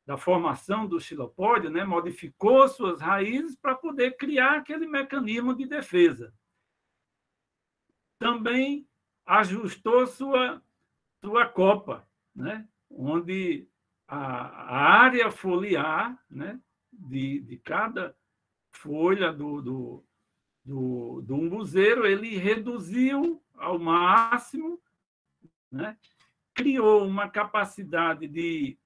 da formação do xilopódio, né, modificou suas raízes para poder criar aquele mecanismo de defesa. Também ajustou sua copa, né, onde a área foliar, né, de cada folha do umbuzeiro, ele reduziu ao máximo, né, criou uma capacidade de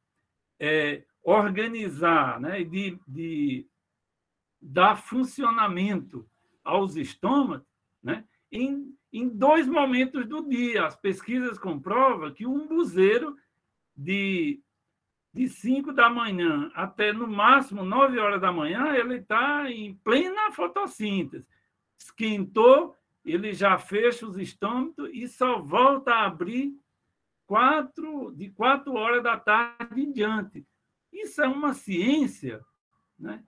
organizar, né, e de dar funcionamento aos estômagos, né, em 2 momentos do dia. As pesquisas comprovam que o umbuzeiro, de 5 da manhã até, no máximo, 9 horas da manhã, ele está em plena fotossíntese. Esquentou, ele já fecha os estômagos e só volta a abrir de 4 horas da tarde em diante. Isso é uma ciência, né,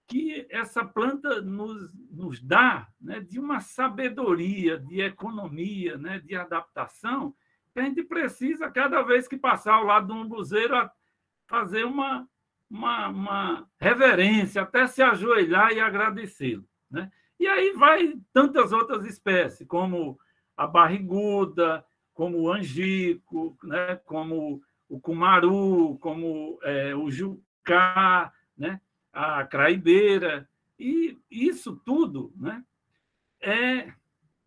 que essa planta nos dá, né, de uma sabedoria, de economia, né, de adaptação, que a gente precisa, cada vez que passar ao lado de um umbuzeiro, fazer uma reverência, até se ajoelhar e agradecê-lo, né? E aí vai tantas outras espécies, como a barriguda, como o angico, né, como o cumaru, como o jucá, né, a craibeira, e isso tudo, né,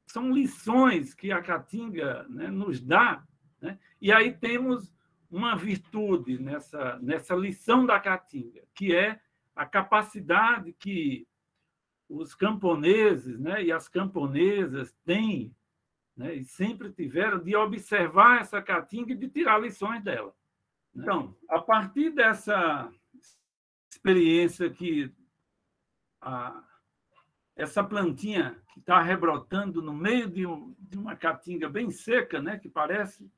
são lições que a caatinga, né, nos dá, né? E aí temos uma virtude nessa lição da caatinga, que é a capacidade que os camponeses, né, e as camponesas têm, né, e sempre tiveram, de observar essa caatinga e de tirar lições dela. Então, a partir dessa experiência que essa plantinha que está rebrotando no meio de uma caatinga bem seca, né, que parece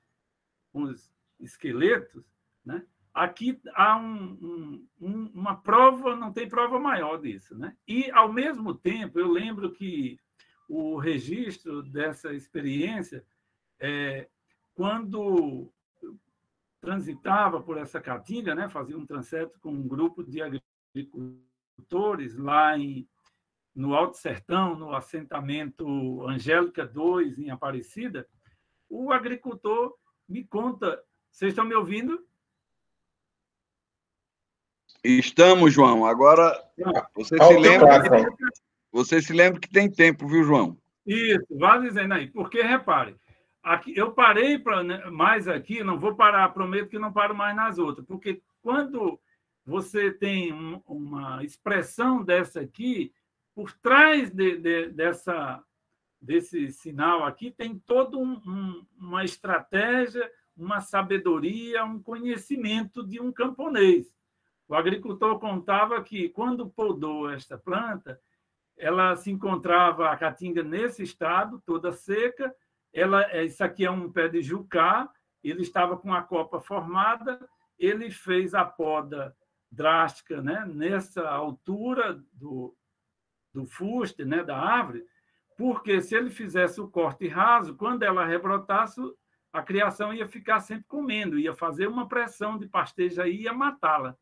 uns esqueletos, né? Aqui há uma prova, não tem prova maior disso, né? E, ao mesmo tempo, eu lembro que o registro dessa experiência, quando eu transitava por essa caatinga, né, fazia um transeto com um grupo de agricultores lá no Alto Sertão, no assentamento Angélica 2, em Aparecida, o agricultor me conta... Vocês estão me ouvindo? Estamos, João. Agora, você se lembra que tem tempo, viu, João? Isso, vá dizendo aí. Porque, repare, aqui, eu parei mais aqui, não vou parar, prometo que não paro mais nas outras, porque quando você tem uma expressão dessa aqui, por trás desse sinal aqui tem toda uma estratégia, uma sabedoria, um conhecimento de um camponês. O agricultor contava que, quando podou esta planta, ela se encontrava, a caatinga, nesse estado, toda seca. Isso aqui é um pé de jucá, ele estava com a copa formada, ele fez a poda drástica, né, nessa altura do fuste, né, da árvore, porque se ele fizesse o corte raso, quando ela rebrotasse, a criação ia ficar sempre comendo, ia fazer uma pressão de pastejo aí e ia matá-la.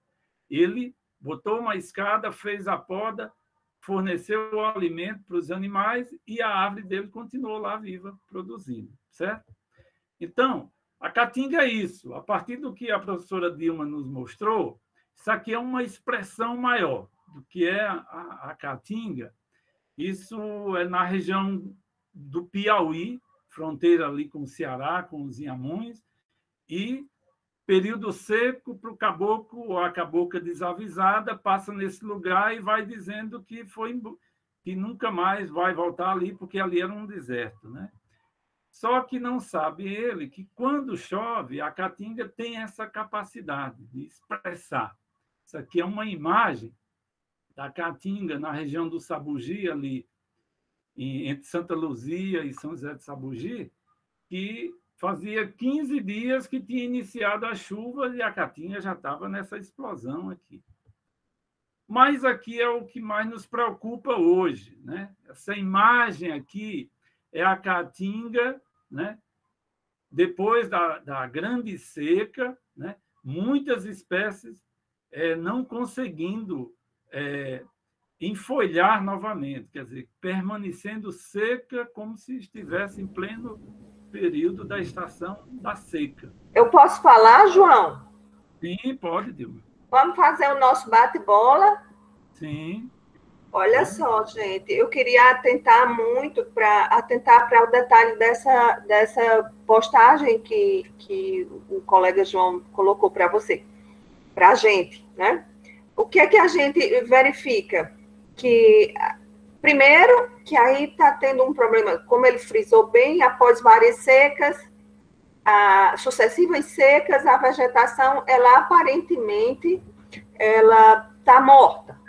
Ele botou uma escada, fez a poda, forneceu o alimento para os animais e a árvore dele continuou lá viva, produzindo, certo? Então, a caatinga é isso. A partir do que a professora Dilma nos mostrou, isso aqui é uma expressão maior do que é a caatinga. Isso é na região do Piauí, fronteira ali com o Ceará, com os Inhamuns, e período seco para o caboclo ou a cabocla desavisada passa nesse lugar e vai dizendo que nunca mais vai voltar ali, porque ali era um deserto, né? Só que não sabe ele que, quando chove, a caatinga tem essa capacidade de expressar. Isso aqui é uma imagem da caatinga na região do Sabugi, ali entre Santa Luzia e São José de Sabugi, que fazia 15 dias que tinha iniciado a chuva e a caatinga já estava nessa explosão aqui. Mas aqui é o que mais nos preocupa hoje, né? Essa imagem aqui é a caatinga, né? Depois da grande seca, né? Muitas espécies não conseguindo enfolhar novamente, quer dizer, permanecendo seca como se estivesse em pleno período da estação da seca. Eu posso falar, João? Sim, pode, Dilma. Vamos fazer o nosso bate-bola? Sim. Olha só, gente, eu queria atentar para o detalhe dessa postagem que o colega João colocou para você, para a gente, né? O que é que a gente verifica? Que, primeiro, que aí está tendo um problema, como ele frisou bem, após várias secas, sucessivas secas, a vegetação, ela aparentemente, ela está morta.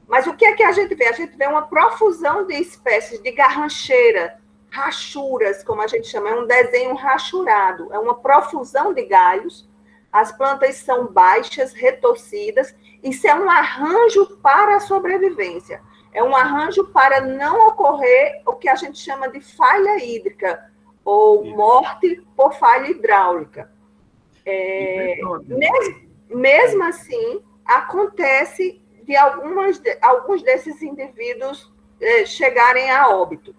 Mas o que é que a gente vê? A gente vê uma profusão de espécies de garrancheira, rachuras, como a gente chama, é um desenho rachurado, é uma profusão de galhos, as plantas são baixas, retorcidas, isso é um arranjo para a sobrevivência, é um arranjo para não ocorrer o que a gente chama de falha hídrica, ou morte por falha hidráulica. Mesmo assim, acontece de alguns desses indivíduos chegarem a óbito.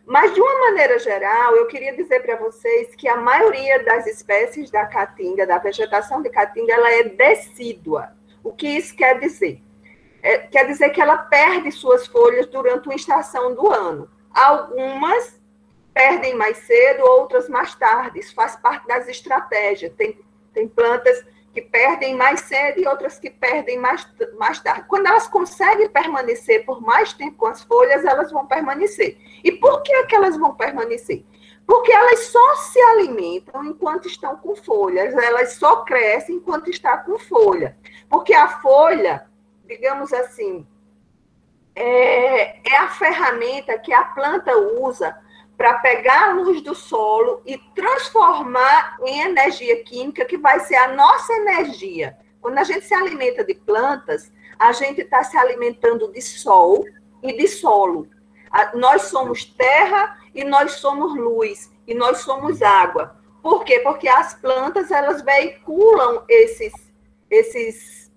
Mas, de uma maneira geral, eu queria dizer para vocês que a maioria das espécies da caatinga, da vegetação de caatinga, ela é decídua. O que isso quer dizer? Quer dizer que ela perde suas folhas durante uma estação do ano. Algumas perdem mais cedo, outras mais tarde. Isso faz parte das estratégias. Tem plantas que perdem mais cedo e outras que perdem mais tarde. Quando elas conseguem permanecer por mais tempo com as folhas, elas vão permanecer. E por que elas vão permanecer? Porque elas só se alimentam enquanto estão com folhas, elas só crescem enquanto está com folha. Porque a folha, digamos assim, é a ferramenta que a planta usa para pegar a luz do solo e transformar em energia química, que vai ser a nossa energia. Quando a gente se alimenta de plantas, a gente está se alimentando de sol e de solo. Nós somos terra e nós somos luz, e nós somos água. Por quê? Porque as plantas, elas veiculam esses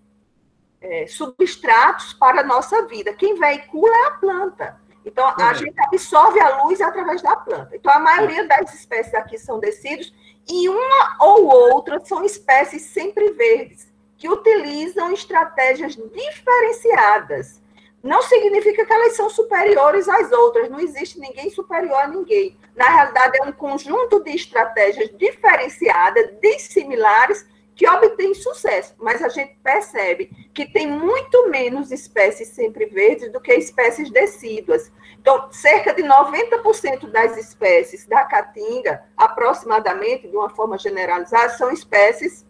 substratos para a nossa vida. Quem veicula é a planta. Então, a gente absorve a luz através da planta. Então, a maioria das espécies aqui são decíduos, e uma ou outra são espécies sempre verdes, que utilizam estratégias diferenciadas. Não significa que elas são superiores às outras, não existe ninguém superior a ninguém. Na realidade, é um conjunto de estratégias diferenciadas, dissimilares, que obtém sucesso, mas a gente percebe que tem muito menos espécies sempre verdes do que espécies decíduas. Então, cerca de 90% das espécies da caatinga, aproximadamente, de uma forma generalizada, são espécies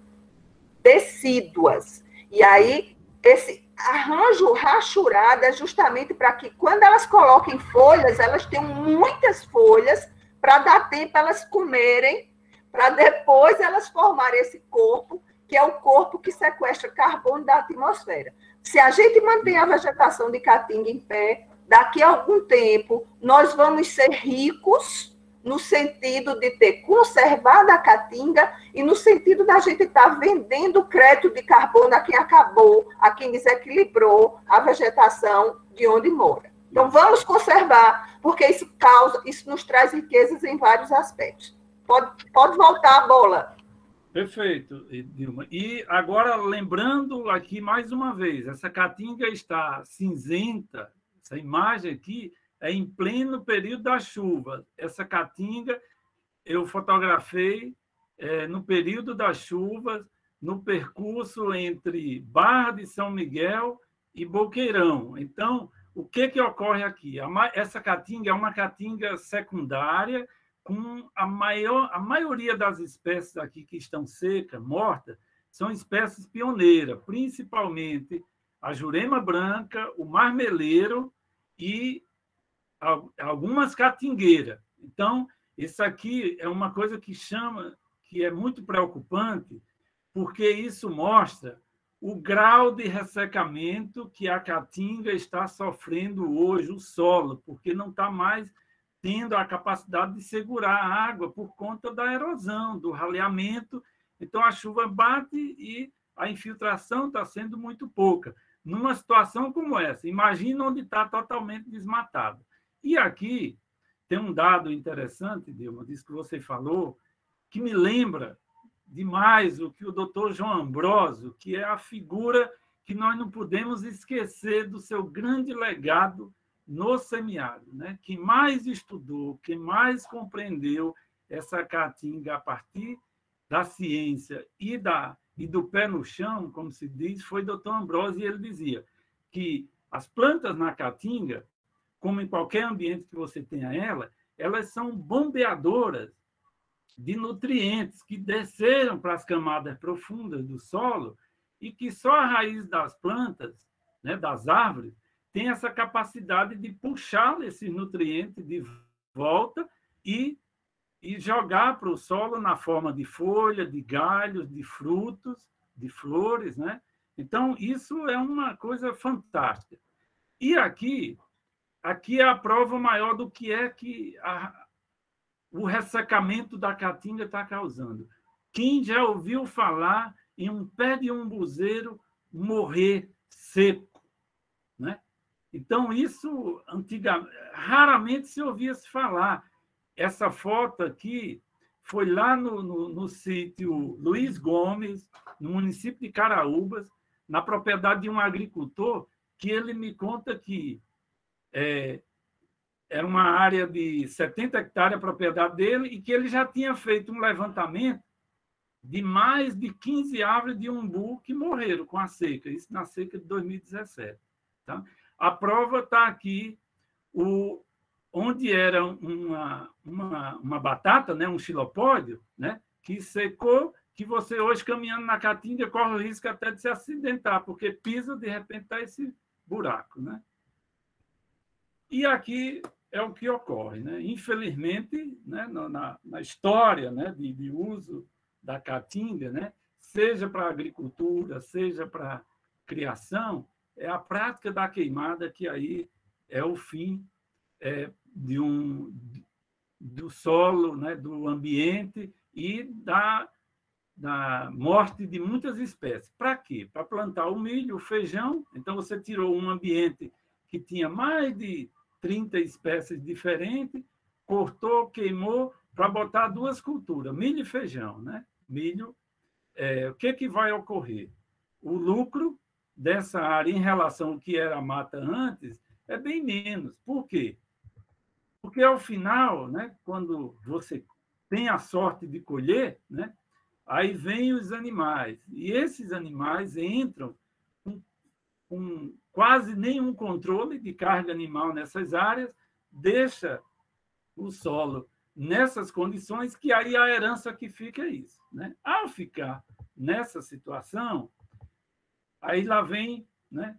decíduas. E aí, esse arranjo rachurado é justamente para que, quando elas coloquem folhas, elas tenham muitas folhas para dar tempo elas comerem, para depois elas formarem esse corpo, que é o corpo que sequestra carbono da atmosfera. Se a gente mantém a vegetação de caatinga em pé, daqui a algum tempo, nós vamos ser ricos no sentido de ter conservado a caatinga e no sentido da gente estar vendendo crédito de carbono a quem acabou, a quem desequilibrou a vegetação de onde mora. Então, vamos conservar, porque isso nos traz riquezas em vários aspectos. Pode voltar a bola. Perfeito, Dilma. E agora, lembrando aqui mais uma vez, essa caatinga está cinzenta, essa imagem aqui é em pleno período da chuva. Essa caatinga eu fotografei no período das chuvas, no percurso entre Barra de São Miguel e Boqueirão. Então, o que ocorre aqui? Essa caatinga é uma caatinga secundária, com a maioria das espécies aqui que estão secas, mortas, são espécies pioneiras, principalmente a jurema branca, o marmeleiro e algumas catingueiras. Então, isso aqui é uma coisa que é muito preocupante, porque isso mostra o grau de ressecamento que a caatinga está sofrendo hoje, o solo, porque não está mais tendo a capacidade de segurar a água por conta da erosão, do raleamento. Então, a chuva bate e a infiltração está sendo muito pouca. Numa situação como essa, imagina onde está totalmente desmatado. E aqui tem um dado interessante, Dilma, disso que você falou, que me lembra demais o que o doutor João Ambrosio, que é a figura que nós não podemos esquecer do seu grande legado no semiárido, né? Quem mais estudou, quem mais compreendeu essa caatinga a partir da ciência e do pé no chão, como se diz, foi o doutor Ambrosio, e ele dizia que as plantas na caatinga, como em qualquer ambiente que você tenha elas são bombeadoras de nutrientes que desceram para as camadas profundas do solo e que só a raiz das plantas, né, das árvores, tem essa capacidade de puxar esses nutrientes de volta e jogar para o solo na forma de folha, de galhos, de frutos, de flores, né? Então, isso é uma coisa fantástica. E aqui é a prova maior do que é que o ressecamento da caatinga está causando. Quem já ouviu falar em um pé de umbuzeiro morrer seco, né? Então, isso raramente se ouvia se falar. Essa foto aqui foi lá no sítio Luiz Gomes, no município de Caraúbas, na propriedade de um agricultor, que ele me conta que era uma área de 70 hectares a propriedade dele e que ele já tinha feito um levantamento de mais de 15 árvores de umbu que morreram com a seca, isso na seca de 2017. Tá? A prova está aqui, onde era uma batata, né, um xilopódio, né, que secou, que você hoje, caminhando na caatinga, corre o risco até de se acidentar, porque pisa, de repente, está esse buraco. Né? E aqui é o que ocorre. Né? Infelizmente, né, na história, né, de uso da caatinga, né, seja para a agricultura, seja para criação, é a prática da queimada que aí é o fim do solo, né, do ambiente e da morte de muitas espécies. Para quê? Para plantar o milho, o feijão. Então, você tirou um ambiente que tinha mais de 30 espécies diferentes, cortou, queimou, para botar duas culturas, milho e feijão. Né? Milho, o que vai ocorrer? O lucro dessa área em relação ao que era a mata antes é bem menos. Por quê? Porque, ao final, né, quando você tem a sorte de colher, né, Aí vêm os animais, e esses animais entram com quase nenhum controle de carga animal nessas áreas, deixa o solo nessas condições, que aí a herança que fica é isso, né? Ao ficar nessa situação, aí lá vem, né,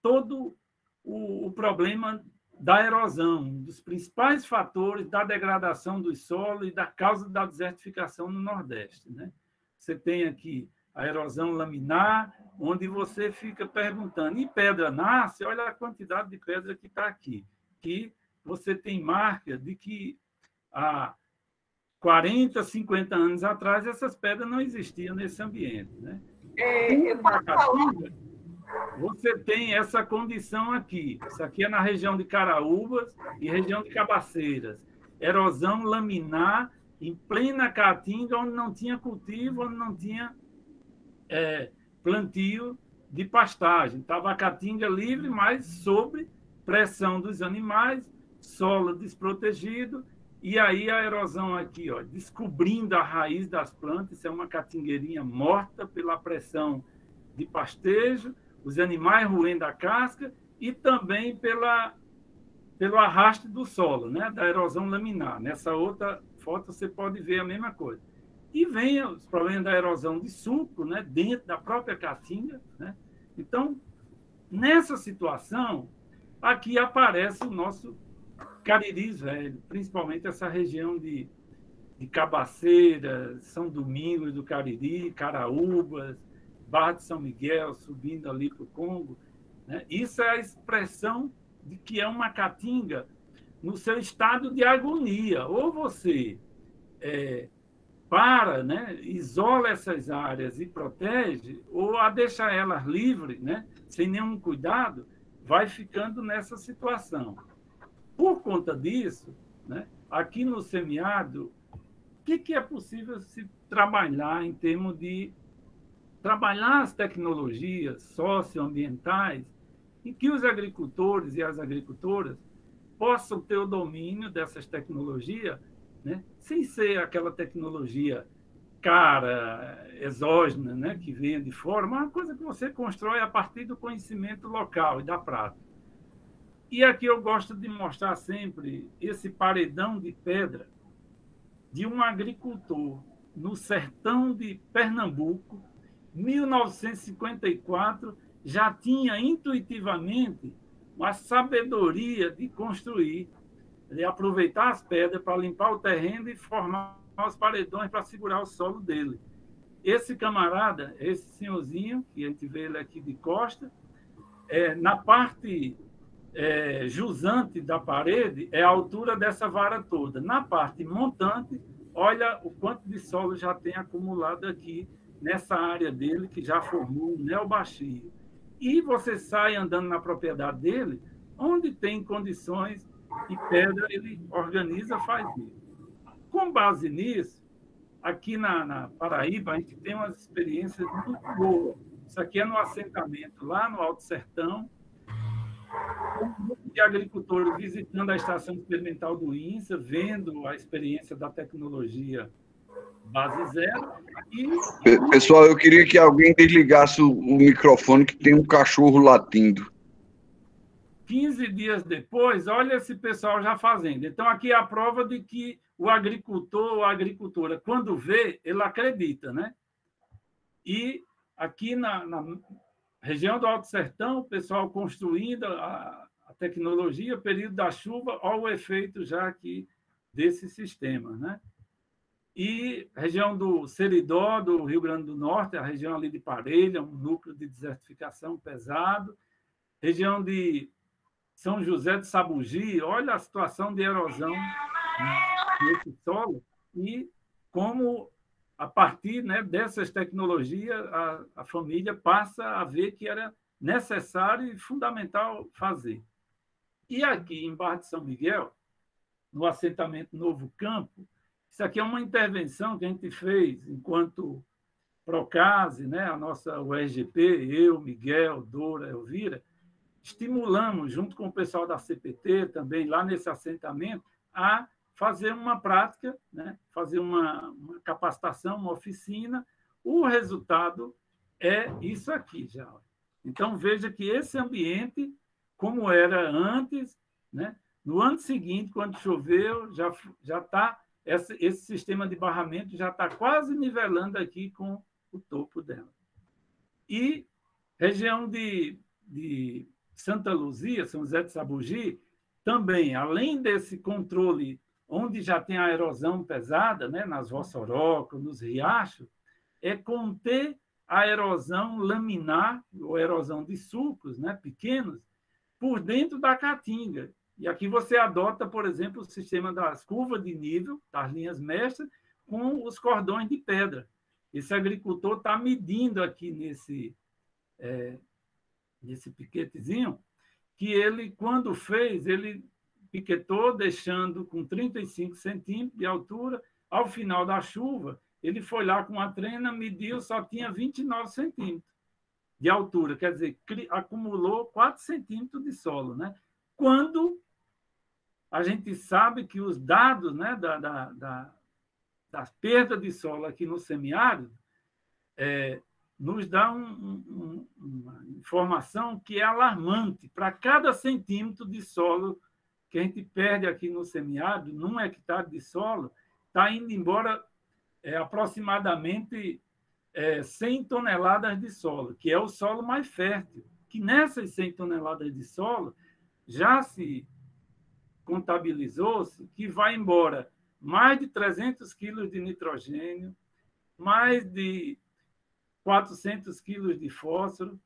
todo o problema da erosão, um dos principais fatores da degradação do solo e da causa da desertificação no Nordeste, né? Você tem aqui a erosão laminar, onde você fica perguntando, e pedra nasce? Olha a quantidade de pedra que está aqui, que você tem marca de que há 40, 50 anos atrás essas pedras não existiam nesse ambiente, né? Você tem essa condição aqui. Isso aqui é na região de Caraúbas e região de Cabaceiras. Erosão laminar em plena caatinga, onde não tinha cultivo, onde não tinha plantio de pastagem. Estava a caatinga livre, mas sob pressão dos animais, solo desprotegido, e aí a erosão aqui, ó, descobrindo a raiz das plantas. Isso é uma caatingueirinha morta pela pressão de pastejo, os animais roendo a casca, e também pelo arraste do solo, né, da erosão laminar. Nessa outra foto você pode ver a mesma coisa. E vem os problemas da erosão de sulco, né, dentro da própria caatinga, né? Então, nessa situação, aqui aparece o nosso Cariris velho, principalmente essa região de Cabaceiras, São Domingos do Cariri, Caraúbas, Barra de São Miguel, subindo ali para o Congo, né? Isso é a expressão de que é uma caatinga no seu estado de agonia. Ou você né, isola essas áreas e protege, ou a deixa elas livres, né, sem nenhum cuidado, vai ficando nessa situação. Por conta disso, né, aqui no semiárido, o que é possível se trabalhar em termos de trabalhar as tecnologias socioambientais em que os agricultores e as agricultoras possam ter o domínio dessas tecnologias, né, sem ser aquela tecnologia cara, exógena, né, que venha de fora, mas uma coisa que você constrói a partir do conhecimento local e da prática. E aqui eu gosto de mostrar sempre esse paredão de pedra de um agricultor no sertão de Pernambuco, 1954, já tinha intuitivamente uma sabedoria de construir, de aproveitar as pedras para limpar o terreno e formar os paredões para segurar o solo dele. Esse camarada, esse senhorzinho, que a gente vê ele aqui de costa, na parte jusante da parede é a altura dessa vara toda. Na parte montante, olha o quanto de solo já tem acumulado aqui nessa área dele, que já formou um neobaixio. E você sai andando na propriedade dele, onde tem condições de pedra, ele organiza, faz isso. Com base nisso, aqui na Paraíba, a gente tem umas experiências muito boas. Isso aqui é no assentamento, lá no Alto Sertão, um grupo de agricultores visitando a estação experimental do INSA, vendo a experiência da tecnologia base zero. Pessoal, eu queria que alguém desligasse o microfone, que tem um cachorro latindo. 15 dias depois, olha esse pessoal já fazendo. Então, aqui é a prova de que o agricultor ou a agricultora, quando vê, ele acredita, né? E aqui na região do Alto Sertão, o pessoal construindo a tecnologia, período da chuva, olha o efeito já aqui desse sistema, né? E região do Seridó, do Rio Grande do Norte, a região ali de Parelha, um núcleo de desertificação pesado. Região de São José de Sabugi, olha a situação de erosão nesse solo e como, a partir, né, dessas tecnologias, a família passa a ver que era necessário e fundamental fazer. E aqui, em Barra de São Miguel, no assentamento Novo Campo, isso aqui é uma intervenção que a gente fez enquanto Procase, né, a nossa UERGP, eu, Miguel, Dora, Elvira, estimulamos, junto com o pessoal da CPT, também lá nesse assentamento, a fazer uma prática, né, fazer uma capacitação, uma oficina, o resultado é isso aqui já. Então, veja que esse ambiente, como era antes, né? No ano seguinte, quando choveu, já está, esse sistema de barramento já está quase nivelando aqui com o topo dela. E região de Santa Luzia, São José de Sabugi, também, além desse controle, onde já tem a erosão pesada, né, nas Vossorocas, nos riachos, é conter a erosão laminar, ou erosão de sulcos, né, pequenos, por dentro da caatinga. E aqui você adota, por exemplo, o sistema das curvas de nível, das linhas mestras, com os cordões de pedra. Esse agricultor está medindo aqui nesse piquetezinho, que ele, quando fez, ele piquetou, deixando com 35 centímetros de altura. Ao final da chuva, ele foi lá com a trena, mediu, só tinha 29 centímetros de altura, quer dizer, acumulou 4 centímetros de solo, né? Quando a gente sabe que os dados, né, das perdas de solo aqui no semiárido nos dá uma informação que é alarmante. Para cada centímetro de solo que a gente perde aqui no semiárido, num hectare de solo, está indo embora aproximadamente 100 toneladas de solo, que é o solo mais fértil. Que nessas 100 toneladas de solo já se contabilizou-se que vai embora mais de 300 quilos de nitrogênio, mais de 400 quilos de fósforo,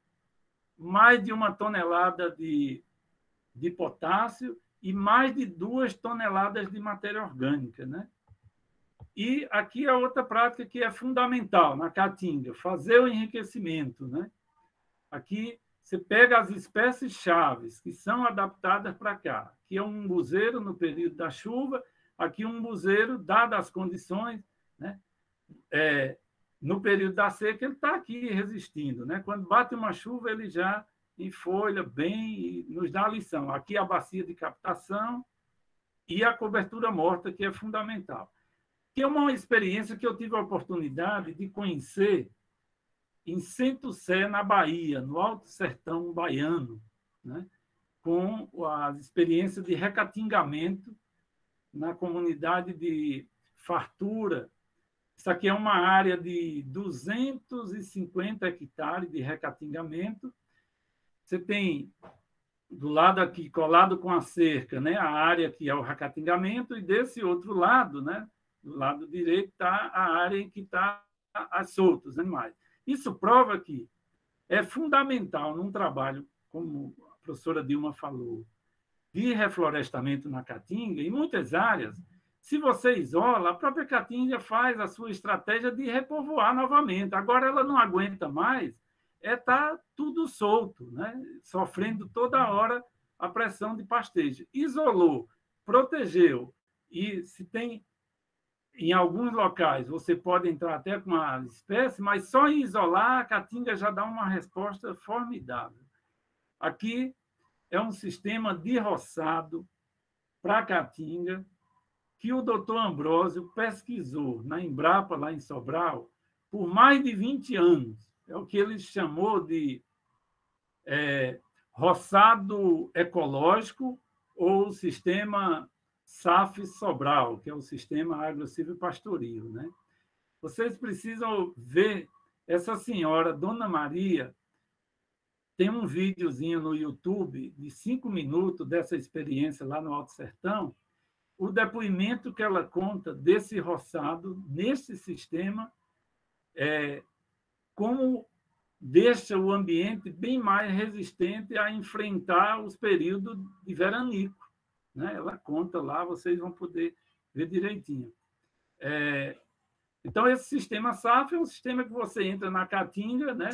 mais de 1 tonelada de potássio e mais de 2 toneladas de matéria orgânica, né? E aqui a outra prática que é fundamental na caatinga, fazer o enriquecimento, né? Aqui você pega as espécies chaves que são adaptadas para cá. Aqui é um umbuzeiro no período da chuva, aqui um umbuzeiro, dadas as condições, né? No período da seca, ele está aqui resistindo, né? Quando bate uma chuva, ele já enfolha bem e nos dá a lição. Aqui a bacia de captação e a cobertura morta, que é fundamental. Que é uma experiência que eu tive a oportunidade de conhecer em Centro-Sé, na Bahia, no Alto Sertão baiano, né? Com as experiências de recatingamento na comunidade de Fartura. Isso aqui é uma área de 250 hectares de recatingamento. Você tem do lado aqui, colado com a cerca, né, a área que é o recatingamento, e desse outro lado, né, do lado direito, está a área em que está as soltas, os animais. Isso prova que é fundamental num trabalho, como a professora Dilma falou, de reflorestamento na caatinga, em muitas áreas. Se você isola, a própria caatinga faz a sua estratégia de repovoar novamente. Agora ela não aguenta mais, tá tudo solto, né? Sofrendo toda hora a pressão de pastejo. Isolou, protegeu, e se tem, em alguns locais, você pode entrar até com uma espécie, mas só em isolar, a caatinga já dá uma resposta formidável. Aqui é um sistema de roçado para a caatinga, que o doutor Ambrósio pesquisou na Embrapa, lá em Sobral, por mais de 20 anos. É o que ele chamou de roçado ecológico ou sistema SAF Sobral, que é o sistema agro-silvopastoril, né? Vocês precisam ver essa senhora, Dona Maria, tem um videozinho no YouTube de 5 minutos dessa experiência lá no Alto Sertão, o depoimento que ela conta desse roçado, nesse sistema, como deixa o ambiente bem mais resistente a enfrentar os períodos de veranico, né? Ela conta lá, vocês vão poder ver direitinho. Então, esse sistema SAF é um sistema que você entra na caatinga, né?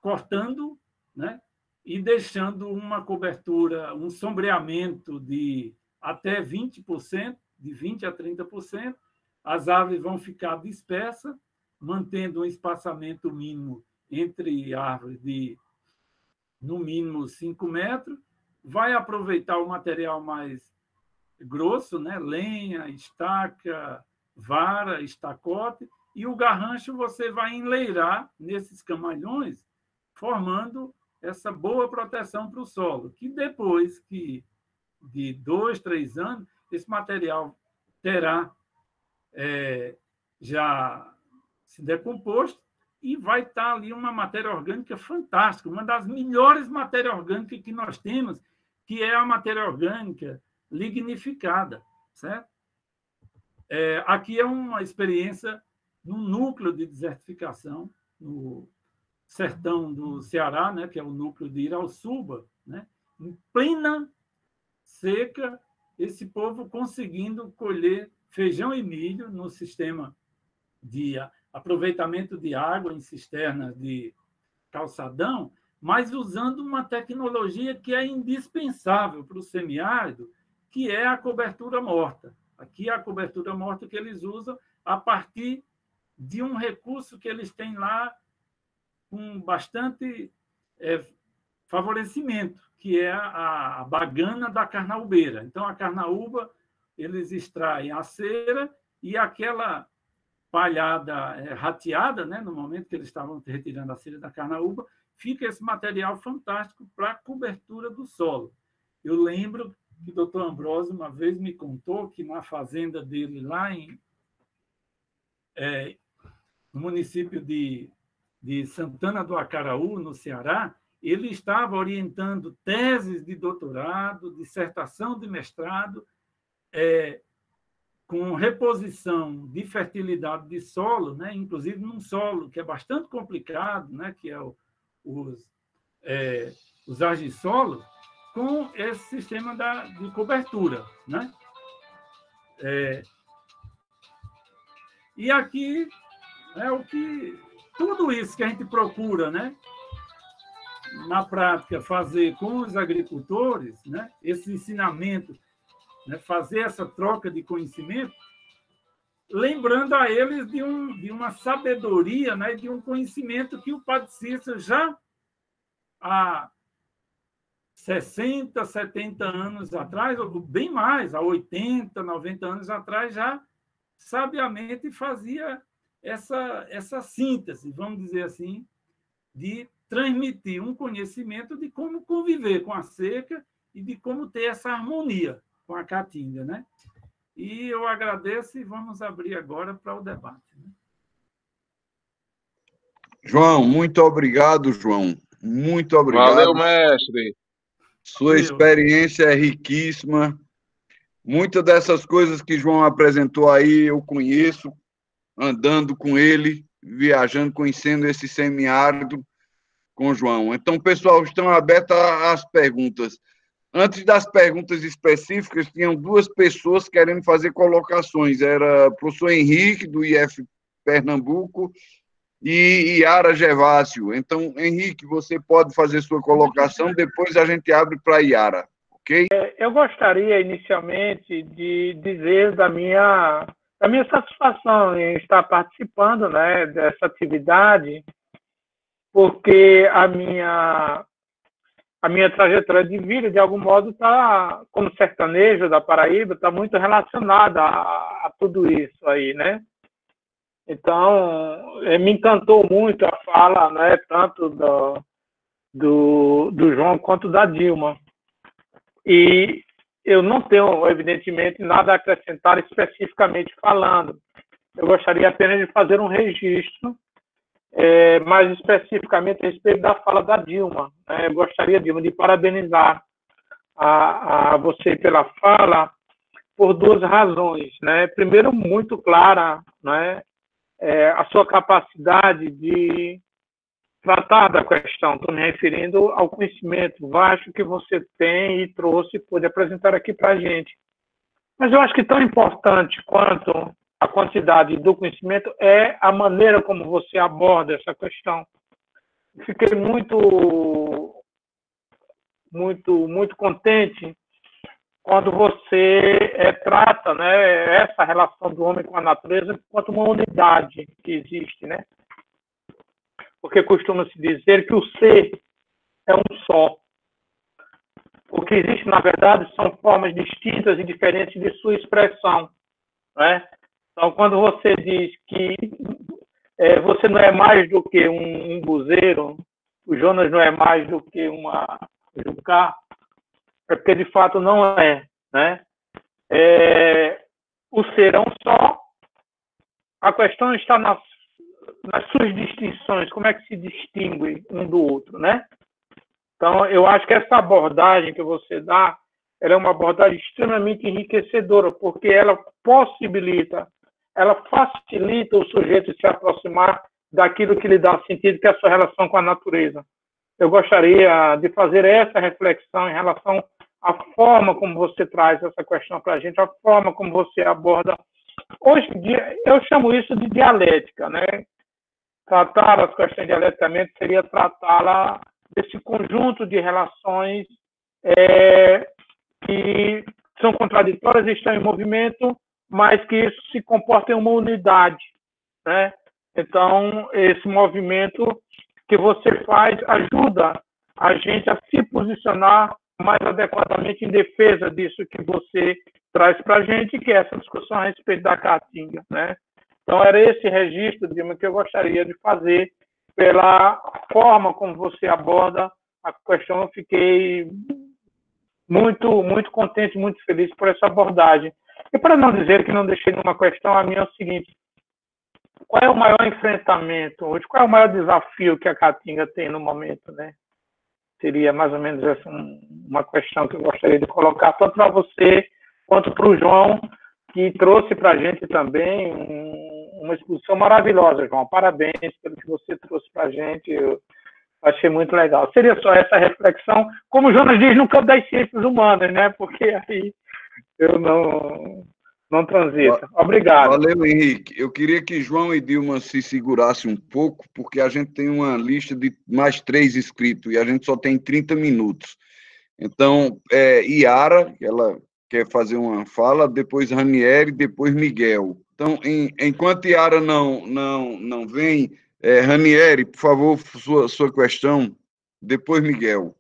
Cortando, né? E deixando uma cobertura, um sombreamento de até 20%, de 20% a 30%. As árvores vão ficar dispersas, mantendo um espaçamento mínimo entre árvores de, no mínimo, 5 metros. Vai aproveitar o material mais grosso, né? Lenha, estaca, vara, estacote, e o garrancho você vai enleirar nesses camalhões, formando essa boa proteção para o solo, que depois de 2, 3 anos, esse material terá já se decomposto e vai estar ali uma matéria orgânica fantástica, uma das melhores matérias orgânicas que nós temos, que é a matéria orgânica lignificada, certo? Aqui é uma experiência no núcleo de desertificação, no sertão do Ceará, né, que é o núcleo de Irauçuba, né, em plena seca, esse povo conseguindo colher feijão e milho no sistema de aproveitamento de água em cisternas de calçadão, mas usando uma tecnologia que é indispensável para o semiárido, que é a cobertura morta. Aqui é a cobertura morta que eles usam a partir de um recurso que eles têm lá com bastante favorecimento, que é a bagana da carnaúbeira. Então, a carnaúba, eles extraem a cera e aquela palhada rateada, né, no momento que eles estavam retirando a cera da carnaúba, fica esse material fantástico para a cobertura do solo. Eu lembro que o doutor Ambrosio uma vez me contou que na fazenda dele lá no município de Santana do Acaraú, no Ceará, ele estava orientando teses de doutorado, dissertação de mestrado, com reposição de fertilidade de solo, né? Inclusive num solo que é bastante complicado, né? Que é os argissolos, com esse sistema de cobertura, né? E aqui é tudo isso que a gente procura, né? Na prática, fazer com os agricultores, né? Esse ensinamento, né? Fazer essa troca de conhecimento, lembrando a eles de uma sabedoria, né? De um conhecimento que o Padre Cícero já há 60, 70 anos atrás, ou bem mais, há 80, 90 anos atrás, já sabiamente fazia essa síntese, vamos dizer assim, de transmitir um conhecimento de como conviver com a seca e de como ter essa harmonia com a caatinga, né? E eu agradeço e vamos abrir agora para o debate. Né? João, muito obrigado, João. Muito obrigado. Valeu, mestre. Sua experiência é riquíssima. Muitas dessas coisas que João apresentou aí eu conheço, andando com ele, viajando, conhecendo esse semiárido com João. Então, pessoal, estão abertas as perguntas. Antes das perguntas específicas, tinham duas pessoas querendo fazer colocações. Era o professor Henrique, do IF Pernambuco, e Yara Gervásio. Então, Henrique, você pode fazer sua colocação, depois a gente abre para Yara, ok? Eu gostaria, inicialmente, de dizer da minha satisfação em estar participando, né, dessa atividade, porque a minha trajetória de vida, de algum modo, como sertanejo da Paraíba, está muito relacionada a tudo isso aí, né? Então, me encantou muito a fala, né, tanto do João quanto da Dilma. E eu não tenho, evidentemente, nada a acrescentar especificamente falando. Eu gostaria apenas de fazer um registro, mais especificamente a respeito da fala da Dilma. Né? Eu gostaria, Dilma, de parabenizar a você pela fala por duas razões. Né? Primeiro, muito clara, né? A sua capacidade de tratar da questão. Estou me referindo ao conhecimento vasto que você tem e trouxe e pôde apresentar aqui para a gente. Mas eu acho que tão importante quanto a quantidade do conhecimento é a maneira como você aborda essa questão. Fiquei muito contente quando você trata, né, essa relação do homem com a natureza quanto uma unidade que existe, né? Porque costuma-se dizer que o ser é um só. O que existe, na verdade, são formas distintas e diferentes de sua expressão, né? Então, quando você diz que você não é mais do que um buzeiro, o Jonas não é mais do que uma Jucá, é porque de fato não é, né? O serão só, a questão está nas suas distinções, como é que se distingue um do outro, né? Então, eu acho que essa abordagem que você dá, ela é uma abordagem extremamente enriquecedora, porque ela possibilita, ela facilita o sujeito se aproximar daquilo que lhe dá sentido, que é a sua relação com a natureza. Eu gostaria de fazer essa reflexão em relação à forma como você traz essa questão para a gente, a forma como você aborda. Hoje em dia, eu chamo isso de dialética, né? Tratar as questões dialeticamente seria tratá-la desse conjunto de relações que são contraditórias, estão em movimento, mas que isso se comporta em uma unidade, né? Então, esse movimento que você faz ajuda a gente a se posicionar mais adequadamente em defesa disso que você traz para a gente, que é essa discussão a respeito da Caatinga, né? Então, era esse registro, Dilma, que eu gostaria de fazer pela forma como você aborda a questão. Eu fiquei muito contente, muito feliz por essa abordagem. E para não dizer que não deixei nenhuma questão, a minha é o seguinte: qual é o maior enfrentamento hoje? Qual é o maior desafio que a Caatinga tem no momento, né? Seria mais ou menos essa uma questão que eu gostaria de colocar, tanto para você quanto para o João, que trouxe para a gente também uma exposição maravilhosa, João. Parabéns pelo que você trouxe para a gente. Eu achei muito legal. Seria só essa reflexão, como o Jonas diz, no campo das ciências humanas, né? Porque aí eu não transito. Obrigado. Valeu, Henrique. Eu queria que João e Dilma se segurassem um pouco, porque a gente tem uma lista de mais 3 inscritos e a gente só tem 30 minutos. Então, Iara, ela quer fazer uma fala, depois Ranieri, depois Miguel. Então, enquanto Iara não vem, Ranieri, por favor, sua questão, depois Miguel.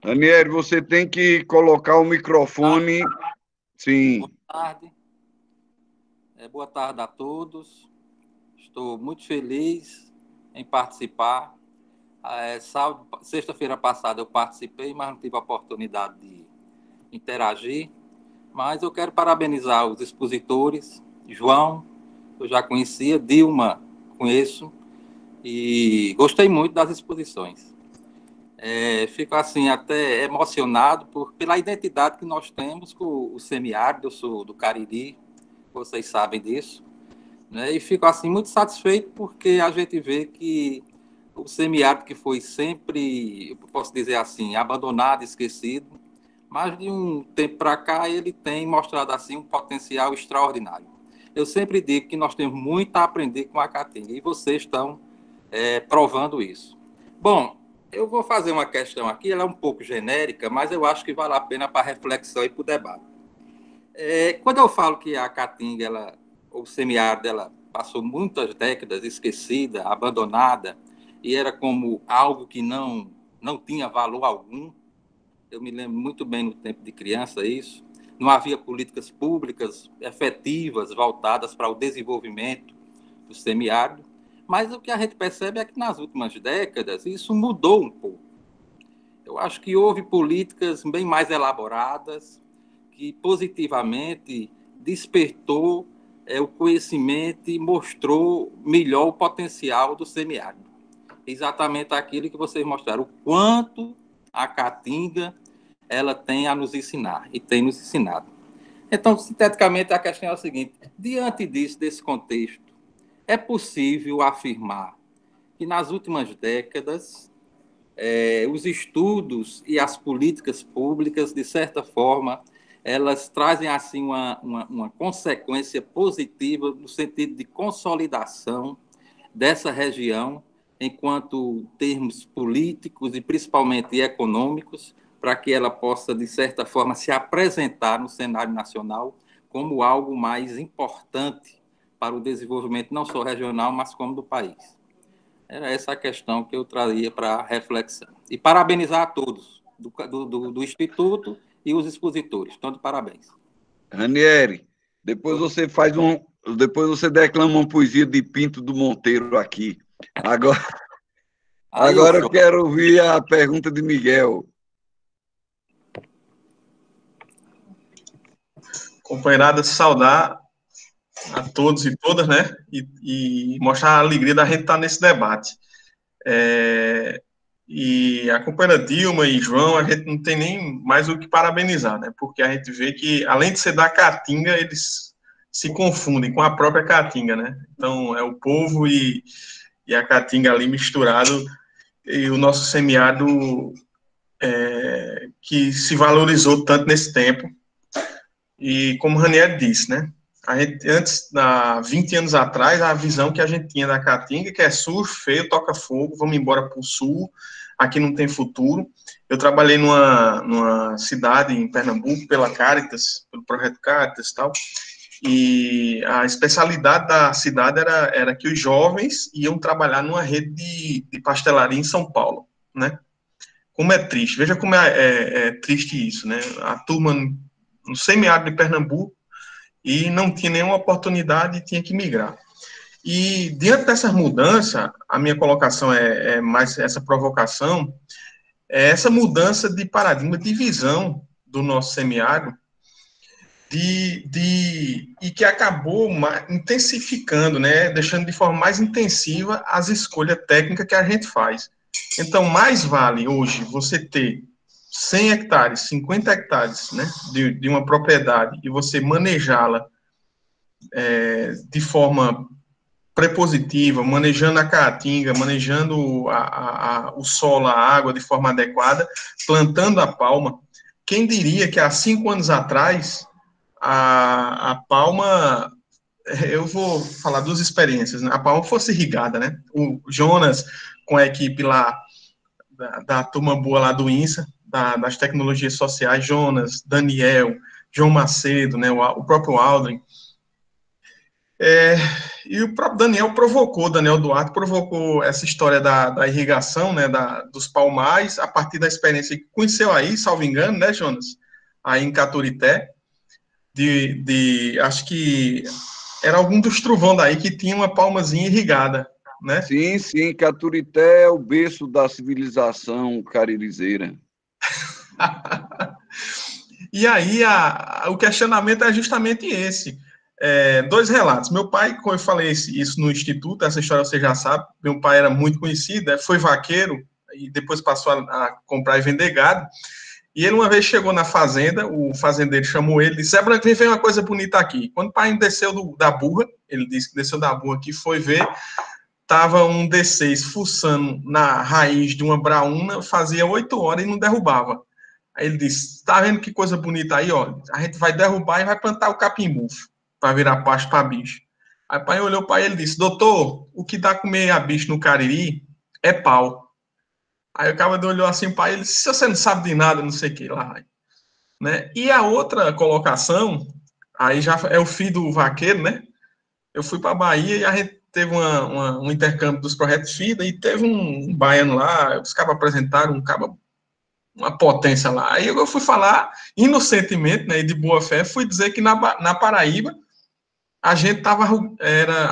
Ranieri, você tem que colocar o microfone. Sim. Boa tarde. Boa tarde a todos. Estou muito feliz em participar. Sexta-feira passada eu participei, mas não tive a oportunidade de interagir. Mas eu quero parabenizar os expositores. João, eu já conhecia, Dilma, conheço, e gostei muito das exposições. Fico assim até emocionado pela identidade que nós temos com o semiárido. Eu sou do Cariri, vocês sabem disso, né? E fico assim muito satisfeito porque a gente vê que o semiárido, que foi sempre, eu posso dizer assim, abandonado, esquecido, mas de um tempo para cá ele tem mostrado assim um potencial extraordinário. Eu sempre digo que nós temos muito a aprender com a Caatinga e vocês estão provando isso. Bom, eu vou fazer uma questão aqui, ela é um pouco genérica, mas eu acho que vale a pena para reflexão e para o debate. Quando eu falo que a Caatinga, o semiárido, ela passou muitas décadas esquecida, abandonada, e era como algo que não tinha valor algum. Eu me lembro muito bem no tempo de criança isso. Não havia políticas públicas efetivas voltadas para o desenvolvimento do semiárido. Mas o que a gente percebe é que nas últimas décadas isso mudou um pouco. Eu acho que houve políticas bem mais elaboradas, que positivamente despertou o conhecimento e mostrou melhor o potencial do semiárido. Exatamente aquilo que vocês mostraram, o quanto a Caatinga ela tem a nos ensinar e tem nos ensinado. Então, sinteticamente, a questão é o seguinte: diante desse contexto, é possível afirmar que nas últimas décadas os estudos e as políticas públicas, de certa forma, elas trazem assim uma consequência positiva no sentido de consolidação dessa região enquanto termos políticos e principalmente econômicos, para que ela possa, de certa forma, se apresentar no cenário nacional como algo mais importante para o desenvolvimento não só regional, mas como do país. Era essa a questão que eu traria para a reflexão. E parabenizar a todos, do Instituto e os expositores. Então, de parabéns. Ranieri, depois você declama uma poesia de Pinto do Monteiro aqui. Agora eu quero ouvir a pergunta de Miguel. Companheirada, saudar a todos e todas, né? E mostrar a alegria da gente estar nesse debate. E a companheira Dilma e João, a gente não tem nem mais o que parabenizar, né? Porque a gente vê que, além de ser da Caatinga, eles se confundem com a própria Caatinga, né? Então, é o povo e a Caatinga ali misturado, e o nosso semiárido que se valorizou tanto nesse tempo. E como o Ranieri disse, né? A gente, antes, 20 anos atrás, a visão que a gente tinha da Caatinga, que é sujo, feio, toca fogo, vamos embora para o sul, aqui não tem futuro. Eu trabalhei numa cidade em Pernambuco, pela Caritas, pelo projeto Caritas e tal, e a especialidade da cidade era que os jovens iam trabalhar numa rede de pastelaria em São Paulo, né? Como é triste, veja como é triste isso, né? A turma no semiárido de Pernambuco, e não tinha nenhuma oportunidade e tinha que migrar. E, diante dessas mudanças, a minha colocação é mais essa provocação, é essa mudança de paradigma, de visão do nosso semiárido, e que acabou intensificando, né, deixando de forma mais intensiva as escolhas técnicas que a gente faz. Então, mais vale hoje você ter 100 hectares, 50 hectares, né, de uma propriedade, e você manejá-la de forma prepositiva, manejando a caatinga, manejando o solo, a água de forma adequada, plantando a palma. Quem diria que há 5 anos atrás, a palma, eu vou falar 2 experiências, né? A palma fosse irrigada, né? O Jonas, com a equipe lá, da turma boa lá do INSA, das tecnologias sociais, Jonas, Daniel, João Macedo, né, o próprio Aldrin, e o próprio Daniel Duarte provocou essa história da irrigação, né, dos palmares, a partir da experiência que conheceu aí, salvo engano, né, Jonas, aí em Caturité, acho que era algum dos trovão daí que tinha uma palmazinha irrigada, né? Sim, Caturité é o berço da civilização caririzeira. E aí, o questionamento é justamente esse. 2 relatos. Meu pai, como eu falei isso no Instituto, essa história você já sabe, meu pai era muito conhecido, foi vaqueiro, e depois passou a comprar e vender gado, e ele uma vez chegou na fazenda, o fazendeiro chamou ele, disse, Branco, vem ver uma coisa bonita aqui. Quando o pai desceu da burra, ele disse que desceu da burra aqui, foi ver, estava um D6 fuçando na raiz de uma braúna, fazia 8 horas e não derrubava. Aí ele disse, tá vendo que coisa bonita aí, ó, a gente vai derrubar e vai plantar o capim-bufo, para virar pasto para bicho. Aí o pai olhou para ele e disse, doutor, o que dá comer a bicho no Cariri é pau. Aí o cara olhou assim para ele, se você não sabe de nada, não sei o que lá. Né? E a outra colocação, aí já é o filho do vaqueiro, né? Eu fui para a Bahia e a gente teve um intercâmbio dos projetos FIDA e teve um baiano lá, os caras apresentaram uma potência lá. Aí eu fui falar, inocentemente, né, de boa fé, fui dizer que na Paraíba a gente estava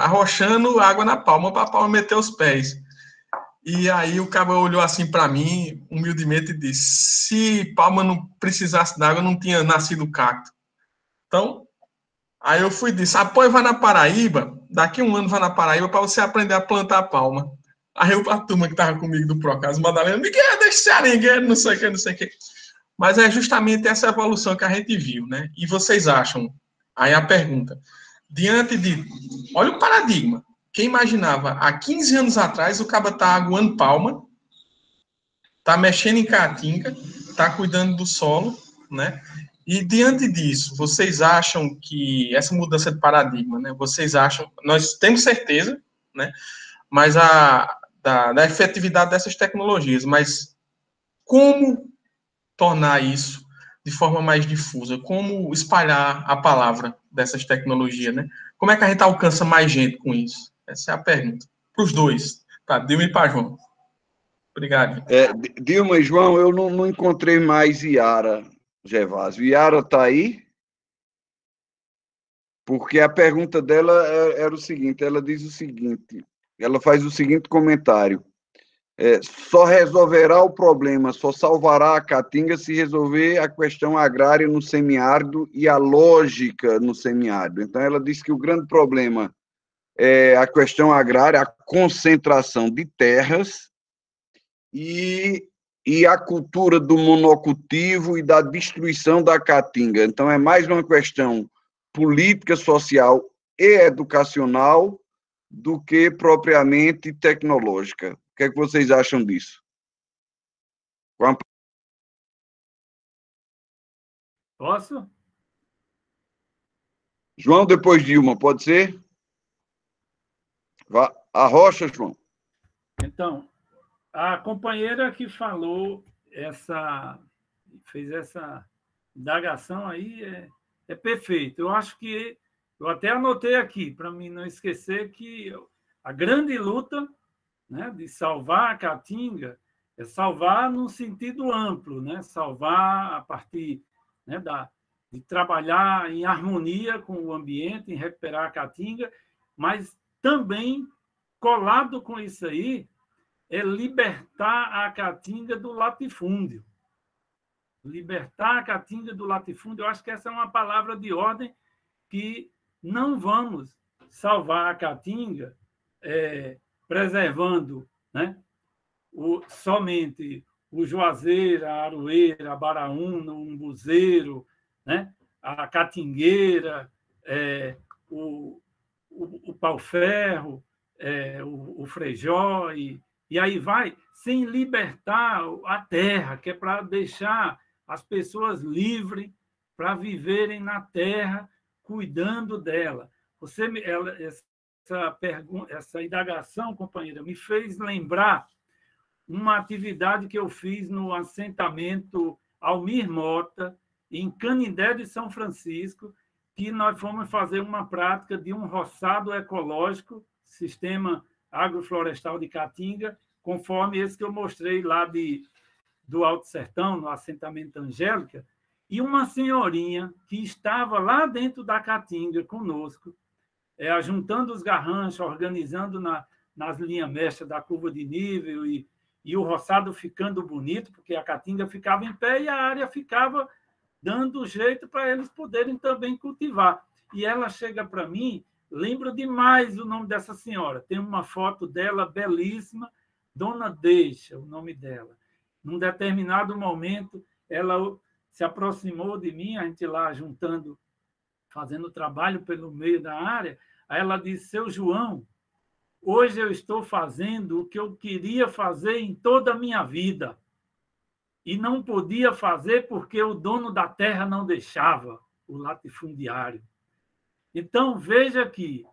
arrochando água na palma para a palma meter os pés. E aí o cara olhou assim para mim, humildemente, e disse, se palma não precisasse d'água, não tinha nascido cacto. Então, aí eu fui e disse, após vai na Paraíba, daqui 1 ano vai na Paraíba para você aprender a plantar palma. Aí a turma que estava comigo do Procas, Madalena, Miguel, deixa esse arengueiro, não sei o que. Mas é justamente essa evolução que a gente viu, né? E vocês acham, aí a pergunta, olha o paradigma, quem imaginava, há 15 anos atrás, o cara tá aguando palma, tá mexendo em caatinga, tá cuidando do solo, né? E diante disso, vocês acham que essa mudança de paradigma, né? Vocês acham, nós temos certeza, né? Mas da efetividade dessas tecnologias, mas como tornar isso de forma mais difusa? Como espalhar a palavra dessas tecnologias, né? Como é que a gente alcança mais gente com isso? Essa é a pergunta. Para os dois, para Dilma e para João. Obrigado. Dilma e João, eu não encontrei mais Iara Gervásio. Iara está aí? Porque a pergunta dela era o seguinte, ela diz o seguinte, ela faz o seguinte comentário, só resolverá o problema, só salvará a Caatinga se resolver a questão agrária no semiárido e a lógica no semiárido. Então, ela diz que o grande problema é a questão agrária, a concentração de terras e a cultura do monocultivo e da destruição da Caatinga. Então, é mais uma questão política, social e educacional do que propriamente tecnológica. O que é que vocês acham disso? Posso? João, depois Dilma, pode ser? Arrocha, João. Então, a companheira que falou fez essa indagação aí é perfeito. Eu acho que eu até anotei aqui para mim não esquecer que a grande luta, né, de salvar a Caatinga é salvar num sentido amplo, né, salvar a partir, né, de trabalhar em harmonia com o ambiente, em recuperar a Caatinga, mas também colado com isso aí é libertar a Caatinga do latifúndio. Libertar a Caatinga do latifúndio, eu acho que essa é uma palavra de ordem que não vamos salvar a Caatinga preservando, né, somente o Juazeiro, a Aroeira, a Baraúna, o Umbuzeiro, né, a Catingueira, o Pau-Ferro, o Frejó, e aí vai, sem libertar a terra, que é para deixar as pessoas livres para viverem na terra, cuidando dela. Essa indagação, companheira, me fez lembrar uma atividade que eu fiz no assentamento Almir Mota, em Canindé de São Francisco, que nós fomos fazer uma prática de um roçado ecológico, sistema agroflorestal de Caatinga, conforme esse que eu mostrei lá do Alto Sertão, no assentamento Angélica, e uma senhorinha que estava lá dentro da Caatinga conosco, juntando os garranchos, organizando nas linhas mestras da curva de nível e o roçado ficando bonito, porque a Caatinga ficava em pé e a área ficava dando jeito para eles poderem também cultivar. E ela chega para mim, lembro demais o nome dessa senhora, tem uma foto dela belíssima, Dona Deixa, o nome dela. Num determinado momento, ela se aproximou de mim, a gente lá juntando, fazendo trabalho pelo meio da área, aí ela disse, seu João, hoje eu estou fazendo o que eu queria fazer em toda a minha vida e não podia fazer porque o dono da terra não deixava, o latifundiário. Então, veja que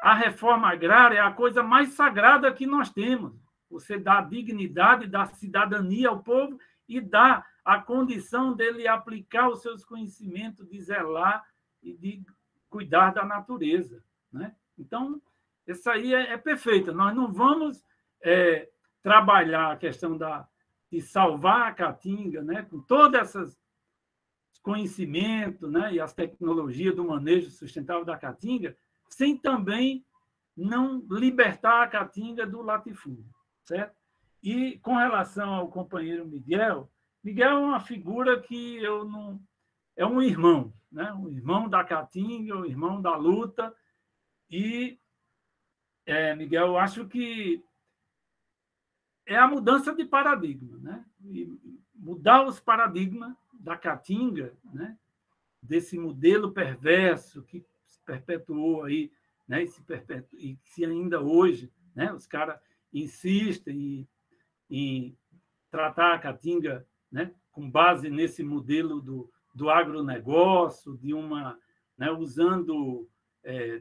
a reforma agrária é a coisa mais sagrada que nós temos. Você dá dignidade, dá cidadania ao povo e dá a condição dele aplicar os seus conhecimentos, de zelar e de cuidar da natureza, né? Então, isso aí é perfeito. Nós não vamos trabalhar a questão de salvar a Caatinga, né, com todos esses conhecimentos, né, e as tecnologias do manejo sustentável da Caatinga, sem também não libertar a Caatinga do latifúndio, certo? E com relação ao companheiro Miguel é uma figura que eu não... É um irmão, né? Um irmão da Caatinga, um irmão da luta. E, Miguel, eu acho que é a mudança de paradigma, né? E mudar os paradigmas da Caatinga, né? Desse modelo perverso que se perpetuou aí, né? E se ainda hoje, né? Os caras insistem em tratar a Caatinga, né? Com base nesse modelo do agronegócio, né? Usando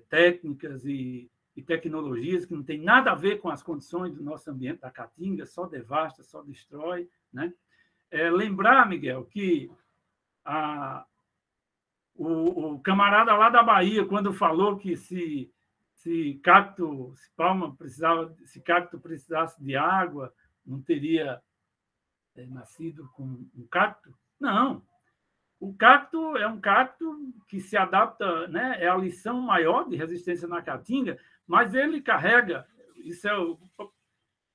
técnicas e tecnologias que não tem nada a ver com as condições do nosso ambiente da Caatinga, só devasta, só destrói, né? Lembrar, Miguel, que o camarada lá da Bahia, quando falou que se cacto precisasse de água, não teria nascido com um cacto? Não. O cacto é um cacto que se adapta, né? É a lição maior de resistência na caatinga, mas ele carrega,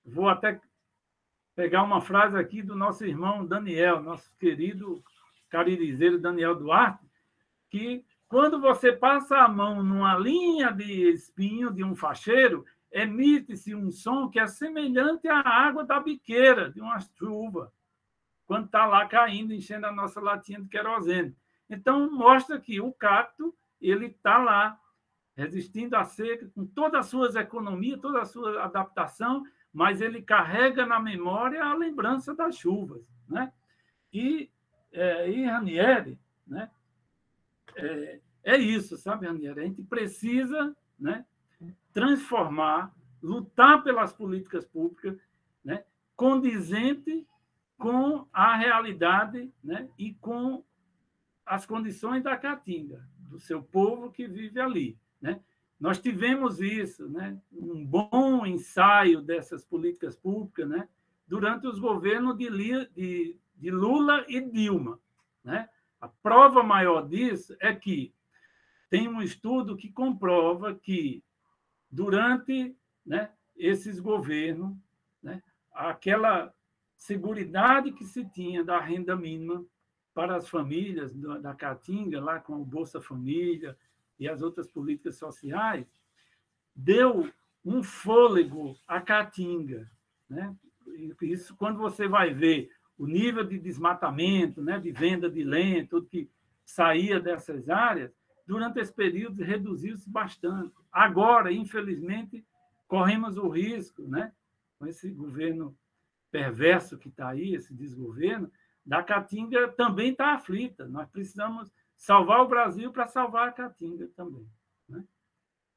vou até pegar uma frase aqui do nosso irmão Daniel, nosso querido caririzeiro Daniel Duarte, que quando você passa a mão numa linha de espinho de um facheiro, emite-se um som que é semelhante à água da biqueira de uma chuva, quando está lá caindo, enchendo a nossa latinha de querosene. Então, mostra que o cacto ele está lá, resistindo à seca, com todas as suas economias, toda a sua adaptação, mas ele carrega na memória a lembrança das chuvas, né? E Ranieri, né? É isso, sabe, Ranieri? A gente precisa, né, transformar, lutar pelas políticas públicas, né, condizente com a realidade, né, e com as condições da Caatinga, do seu povo que vive ali, né? Nós tivemos isso, né, um bom ensaio dessas políticas públicas, né, durante os governos de Lula e Dilma, né? A prova maior disso é que tem um estudo que comprova que, durante, né, esses governos, né, aquela seguridade que se tinha da renda mínima para as famílias da Caatinga, lá com o Bolsa Família e as outras políticas sociais, deu um fôlego à Caatinga, né? Isso, quando você vai ver o nível de desmatamento, né, de venda de lenha, tudo que saía dessas áreas, durante esse período reduziu-se bastante. Agora, infelizmente, corremos o risco, né, com esse governo perverso que está aí, esse desgoverno, da Caatinga também está aflita. Nós precisamos salvar o Brasil para salvar a Caatinga também, né?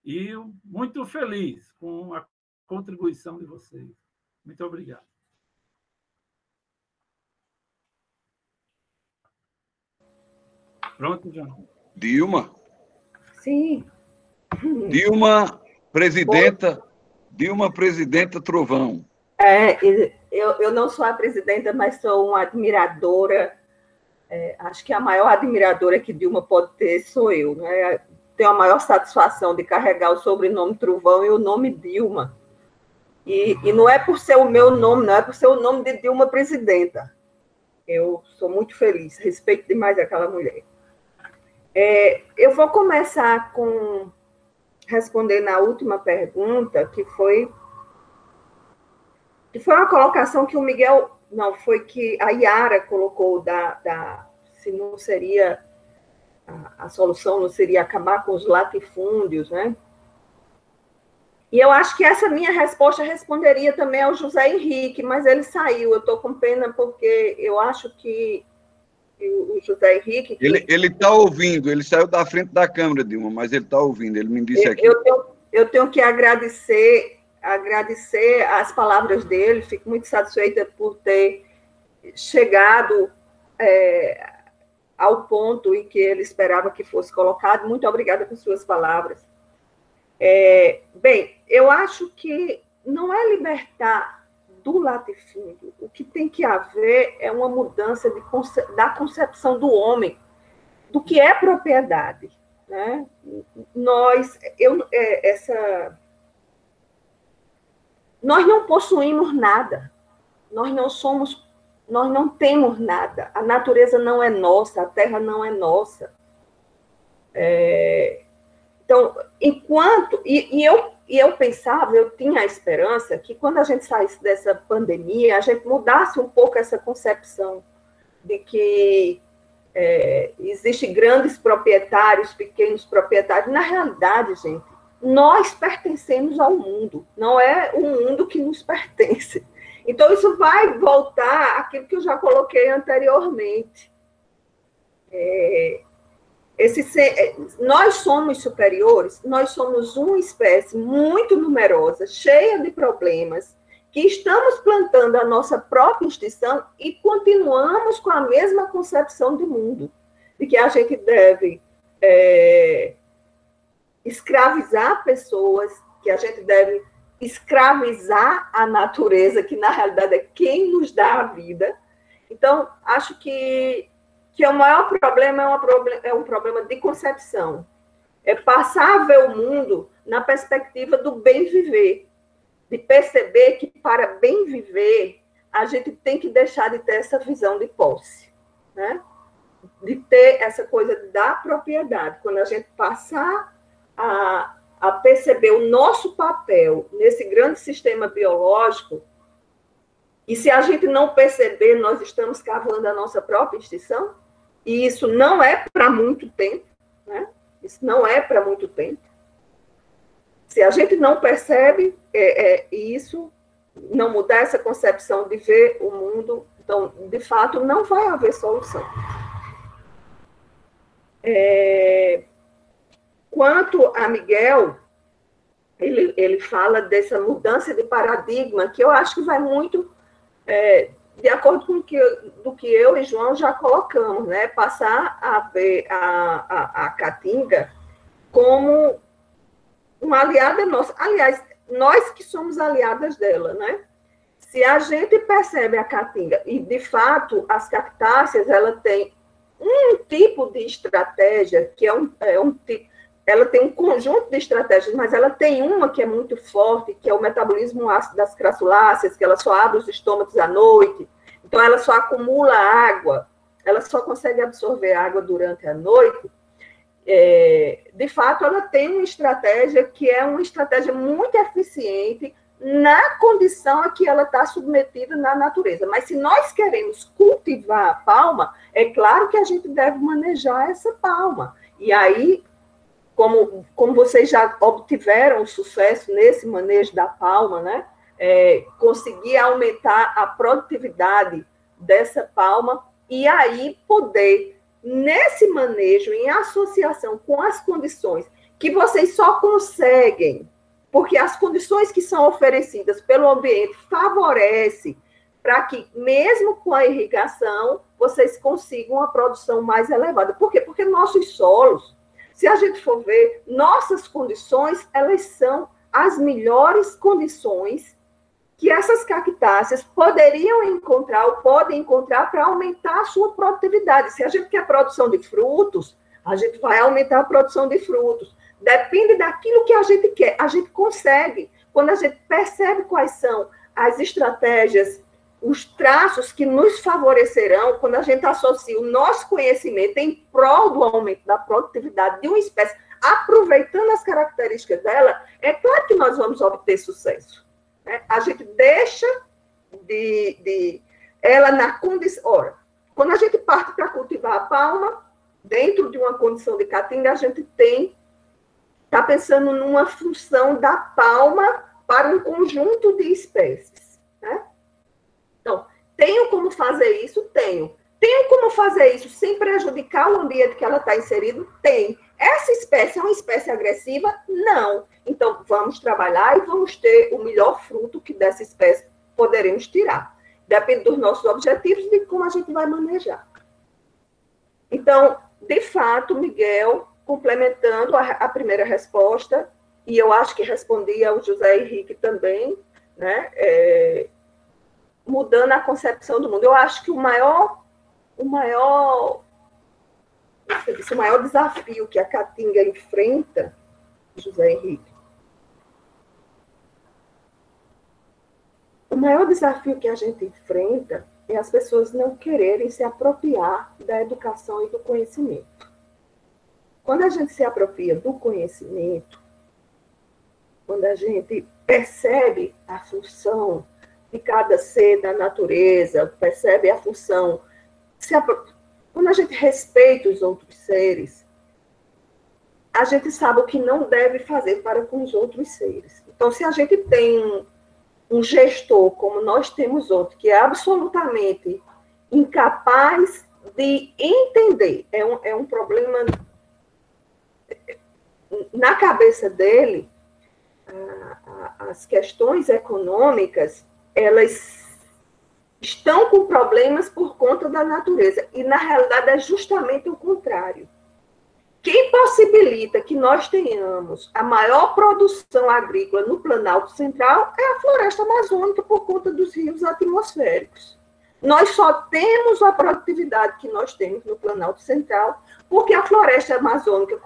E eu muito feliz com a contribuição de vocês. Muito obrigado. Pronto, João? Dilma? Sim. Dilma, presidenta Trovão. Eu não sou a presidenta, mas sou uma admiradora. Acho que a maior admiradora que Dilma pode ter sou eu, né? Tenho a maior satisfação de carregar o sobrenome Trovão e o nome Dilma. E não é por ser o meu nome, não é por ser o nome de Dilma presidenta. Eu sou muito feliz, respeito demais aquela mulher. Eu vou começar com respondendo a última pergunta, que foi uma colocação que o Miguel, não, foi que a Yara colocou se não seria, a solução não seria acabar com os latifúndios, né? E eu acho que essa minha resposta responderia também ao José Henrique, mas ele saiu, eu estou com pena porque eu acho que o José Henrique... Ele está ouvindo, ele saiu da frente da câmera, Dilma, mas ele está ouvindo, ele me disse aqui. Eu tenho que agradecer as palavras dele, fico muito satisfeita por ter chegado ao ponto em que ele esperava que fosse colocado. Muito obrigada por suas palavras. Bem, eu acho que não é libertar do latifúndio. O que tem que haver é uma mudança da concepção do homem, do que é propriedade, né? Nós não possuímos nada, nós não temos nada, a natureza não é nossa, a terra não é nossa. Então, eu pensava, eu tinha a esperança que quando a gente saísse dessa pandemia, a gente mudasse um pouco essa concepção de que existem grandes proprietários, pequenos proprietários. Na realidade, gente, nós pertencemos ao mundo, não é o mundo que nos pertence. Então, isso vai voltar àquilo que eu já coloquei anteriormente. Nós somos superiores, nós somos uma espécie muito numerosa, cheia de problemas, que estamos plantando a nossa própria extinção e continuamos com a mesma concepção de mundo, de que a gente deve escravizar pessoas, que a gente deve escravizar a natureza, que na realidade é quem nos dá a vida. Então, acho que o maior problema é um problema de concepção. É passar a ver o mundo na perspectiva do bem viver, de perceber que para bem viver, a gente tem que deixar de ter essa visão de posse, né? De ter essa coisa da propriedade. Quando a gente passar a perceber o nosso papel nesse grande sistema biológico, e se a gente não perceber, nós estamos cavando a nossa própria extinção, e isso não é para muito tempo, né? Isso não é para muito tempo. Se a gente não percebe isso, não mudar essa concepção de ver o mundo, então, de fato, não vai haver solução. Quanto a Miguel, ele fala dessa mudança de paradigma, que eu acho que vai muito de acordo com do que eu e João já colocamos, né? Passar a ver a Caatinga como uma aliada nossa. Aliás, nós que somos aliadas dela, né? Se a gente percebe a Caatinga, e de fato as cactáceas, ela tem um tipo de estratégia, que é um tipo, ela tem um conjunto de estratégias, mas ela tem uma que é muito forte, que é o metabolismo ácido das crassuláceas, que ela só abre os estômagos à noite, então ela só acumula água, ela só consegue absorver água durante a noite. De fato, ela tem uma estratégia que é uma estratégia muito eficiente na condição a que ela está submetida na natureza. Mas se nós queremos cultivar a palma, é claro que a gente deve manejar essa palma. E aí, como vocês já obtiveram sucesso nesse manejo da palma, né? Conseguir aumentar a produtividade dessa palma e aí poder, nesse manejo, em associação com as condições que vocês só conseguem, porque as condições que são oferecidas pelo ambiente favorecem para que, mesmo com a irrigação, vocês consigam uma produção mais elevada. Por quê? Porque nossos solos, se a gente for ver, nossas condições, elas são as melhores condições que essas cactáceas poderiam encontrar ou podem encontrar para aumentar a sua produtividade. Se a gente quer produção de frutos, a gente vai aumentar a produção de frutos. Depende daquilo que a gente quer. A gente consegue. Quando a gente percebe quais são as estratégias, os traços que nos favorecerão, quando a gente associa o nosso conhecimento em prol do aumento da produtividade de uma espécie, aproveitando as características dela, é claro que nós vamos obter sucesso. A gente deixa ela na condição... Ora, quando a gente parte para cultivar a palma, dentro de uma condição de caatinga, a gente está pensando numa função da palma para um conjunto de espécies, né? Então, tenho como fazer isso? Tenho. Tenho como fazer isso sem prejudicar o ambiente que ela está inserido? Tem. Essa espécie é uma espécie agressiva? Não. Então, vamos trabalhar e vamos ter o melhor fruto que dessa espécie poderemos tirar. Depende dos nossos objetivos e de como a gente vai manejar. Então, de fato, Miguel, complementando a primeira resposta, e eu acho que respondi ao José Henrique também, né? Mudando a concepção do mundo. Eu acho que o maior desafio que a Caatinga enfrenta, José Henrique, o maior desafio que a gente enfrenta é as pessoas não quererem se apropriar da educação e do conhecimento. Quando a gente se apropria do conhecimento, quando a gente percebe a função de cada ser da natureza, percebe a função, quando a gente respeita os outros seres, a gente sabe o que não deve fazer para com os outros seres. Então, se a gente tem um gestor, como nós temos outro, que é absolutamente incapaz de entender, é um problema na cabeça dele, as questões econômicas, elas estão com problemas por conta da natureza. E, na realidade, é justamente o contrário. Quem possibilita que nós tenhamos a maior produção agrícola no Planalto Central é a floresta amazônica por conta dos rios atmosféricos. Nós só temos a produtividade que nós temos no Planalto Central porque a floresta amazônica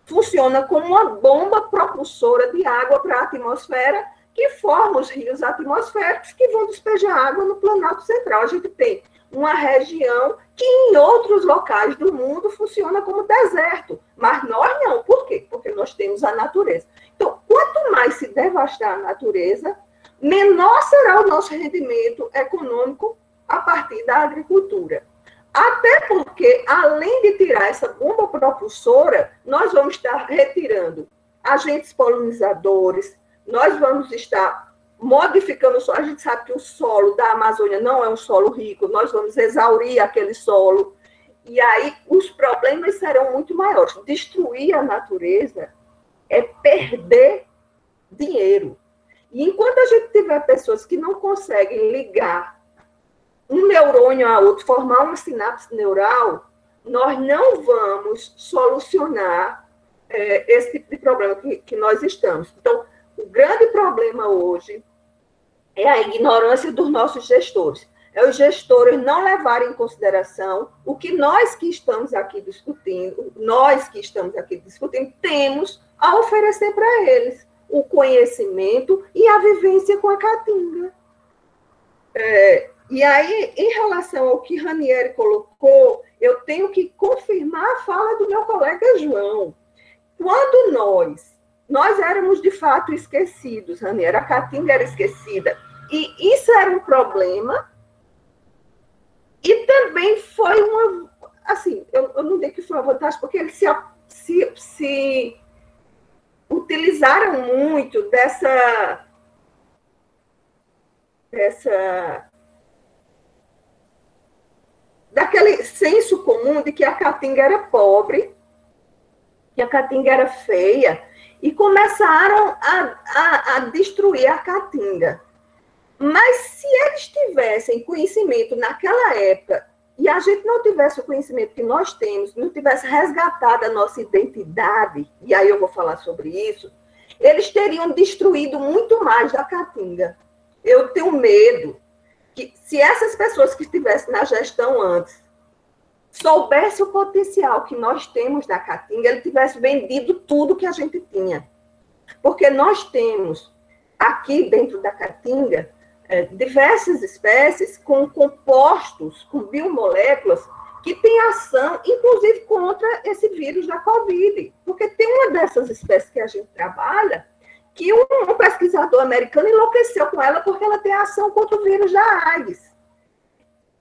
funciona como uma bomba propulsora de água para a atmosfera que forma os rios atmosféricos que vão despejar água no Planalto Central. A gente tem uma região que em outros locais do mundo funciona como deserto, mas nós não. Por quê? Porque nós temos a natureza. Então, quanto mais se devastar a natureza, menor será o nosso rendimento econômico a partir da agricultura. Até porque, além de tirar essa bomba propulsora, nós vamos estar retirando agentes polinizadores, nós vamos estar modificando o solo. A gente sabe que o solo da Amazônia não é um solo rico, nós vamos exaurir aquele solo, e aí os problemas serão muito maiores. Destruir a natureza é perder dinheiro. E enquanto a gente tiver pessoas que não conseguem ligar um neurônio a outro, formar uma sinapse neural, nós não vamos solucionar esse tipo de problema que nós estamos. Então, o grande problema hoje é a ignorância dos nossos gestores. É os gestores não levarem em consideração o que nós que estamos aqui discutindo, temos a oferecer para eles, o conhecimento e a vivência com a caatinga. E aí, em relação ao que Ranieri colocou, eu tenho que confirmar a fala do meu colega João. Quando nós éramos, de fato, esquecidos, Ranieri, a caatinga era esquecida, e isso era um problema, e também foi uma, assim, eu não digo que foi uma vantagem, porque eles se utilizaram muito daquele senso comum de que a caatinga era pobre, que a caatinga era feia, e começaram a destruir a caatinga. Mas se eles tivessem conhecimento naquela época, e a gente não tivesse o conhecimento que nós temos, não tivesse resgatado a nossa identidade, e aí eu vou falar sobre isso, eles teriam destruído muito mais da caatinga. Eu tenho medo que, se essas pessoas que estivessem na gestão antes soubessem o potencial que nós temos da caatinga, ele tivesse vendido tudo que a gente tinha. Porque nós temos aqui dentro da caatinga diversas espécies com compostos, com biomoléculas, que têm ação, inclusive, contra esse vírus da Covid. Porque tem uma dessas espécies que a gente trabalha, que um pesquisador americano enlouqueceu com ela porque ela tem ação contra o vírus da AIDS.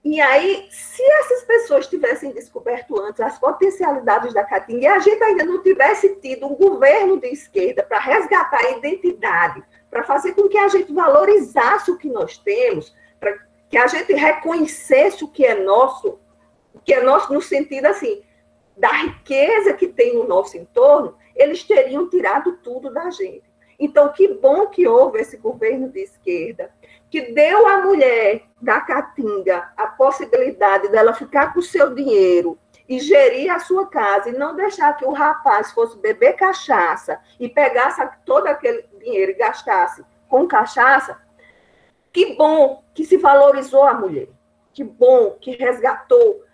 E aí, se essas pessoas tivessem descoberto antes as potencialidades da caatinga, e a gente ainda não tivesse tido um governo de esquerda para resgatar a identidade, para fazer com que a gente valorizasse o que nós temos, para que a gente reconhecesse o que é nosso no sentido, assim, da riqueza que tem no nosso entorno, eles teriam tirado tudo da gente. Então, que bom que houve esse governo de esquerda, que deu à mulher da caatinga a possibilidade dela ficar com o seu dinheiro e gerir a sua casa, e não deixar que o rapaz fosse beber cachaça e pegasse todo aquele dinheiro e gastasse com cachaça. Que bom que se valorizou a mulher, que bom que resgatou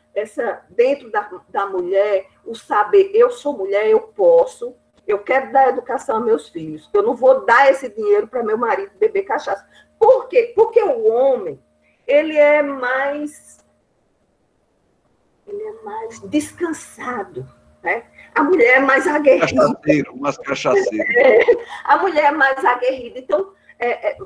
dentro da mulher o saber, eu sou mulher, eu posso, eu quero dar educação a meus filhos, eu não vou dar esse dinheiro para meu marido beber cachaça. Por quê? Porque o homem, ele é mais descansado, né? A mulher é mais aguerrida. Cachaceiro. A mulher é mais aguerrida. Então,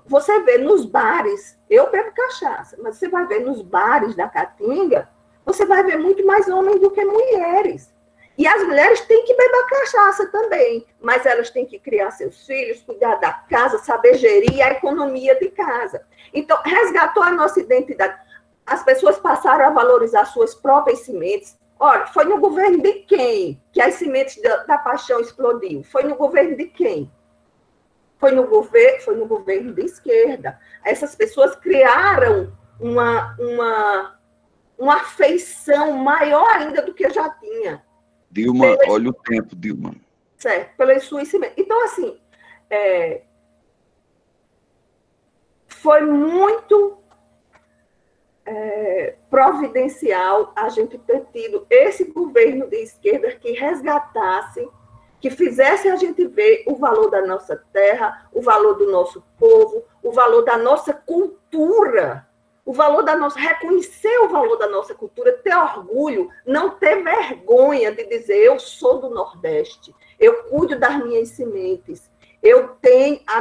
você vê nos bares, eu bebo cachaça, mas você vai ver nos bares da caatinga, você vai ver muito mais homens do que mulheres. E as mulheres têm que beber cachaça também, mas elas têm que criar seus filhos, cuidar da casa, saber gerir a economia de casa. Então, resgatou a nossa identidade. As pessoas passaram a valorizar suas próprias sementes. Olha, foi no governo de quem que as sementes da paixão explodiu? Foi no governo de quem? Foi no governo de esquerda. Essas pessoas criaram uma afeição maior ainda do que já tinha. Dilma, olha o tempo, Dilma. Certo, pelo ensuicimento. Então, assim, foi muito providencial a gente ter tido esse governo de esquerda que resgatasse, que fizesse a gente ver o valor da nossa terra, o valor do nosso povo, o valor da nossa cultura, reconhecer o valor da nossa cultura, ter orgulho, não ter vergonha de dizer eu sou do Nordeste, eu cuido das minhas sementes, eu tenho, a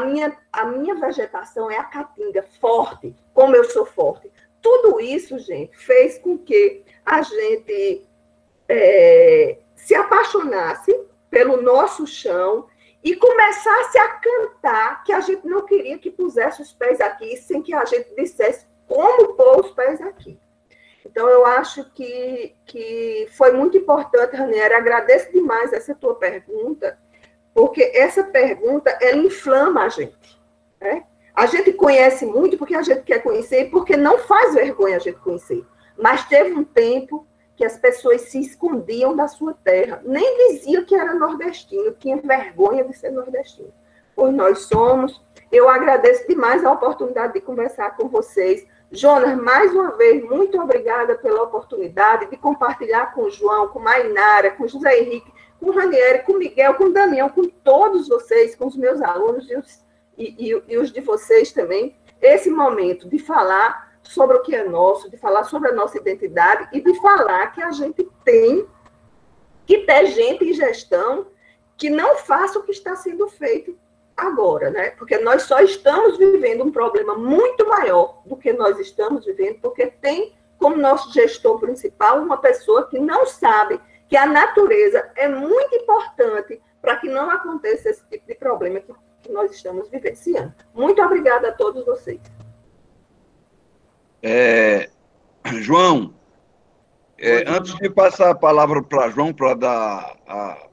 minha vegetação é a caatinga, forte, como eu sou forte. Tudo isso, gente, fez com que a gente se apaixonasse pelo nosso chão e começasse a cantar que a gente não queria que pusesse os pés aqui sem que a gente dissesse como pôr os pés aqui. Então, eu acho que foi muito importante, Ranieri, agradeço demais essa tua pergunta, porque essa pergunta, ela inflama a gente, né? A gente conhece muito porque a gente quer conhecer e porque não faz vergonha a gente conhecer. Mas teve um tempo que as pessoas se escondiam da sua terra, nem diziam que era nordestino, tinha vergonha de ser nordestino. Pois nós somos. Eu agradeço demais a oportunidade de conversar com vocês. Jonas, mais uma vez, muito obrigada pela oportunidade de compartilhar com o João, com Mainara, com José Henrique, com o Ranieri, com o Miguel, com o Damião, com todos vocês, com os meus alunos e os de vocês também, esse momento de falar sobre o que é nosso, de falar sobre a nossa identidade e de falar que a gente tem que ter gente em gestão que não faça o que está sendo feito agora, né? Porque nós só estamos vivendo um problema muito maior do que nós estamos vivendo, porque tem como nosso gestor principal uma pessoa que não sabe que a natureza é muito importante para que não aconteça esse tipo de problema que nós estamos vivenciando. Muito obrigada a todos vocês. João, antes de passar a palavra para João, para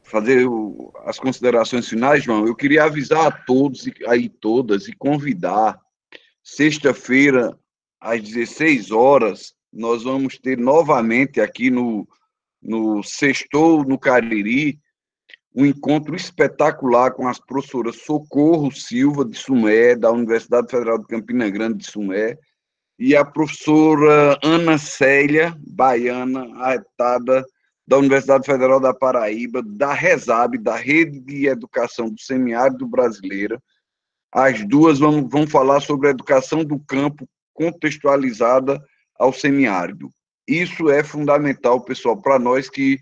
fazer as considerações finais, João, eu queria avisar a todos e todas e convidar, sexta-feira, às 16 horas, nós vamos ter novamente aqui no Sextou, no Cariri, um encontro espetacular com as professoras Socorro Silva, de Sumé, da Universidade Federal de Campina Grande de Sumé, e a professora Ana Célia, baiana, arretada, da Universidade Federal da Paraíba, da RESAB, da Rede de Educação do Semiárido Brasileira. As duas vão falar sobre a educação do campo contextualizada ao semiárido. Isso é fundamental, pessoal, para nós que,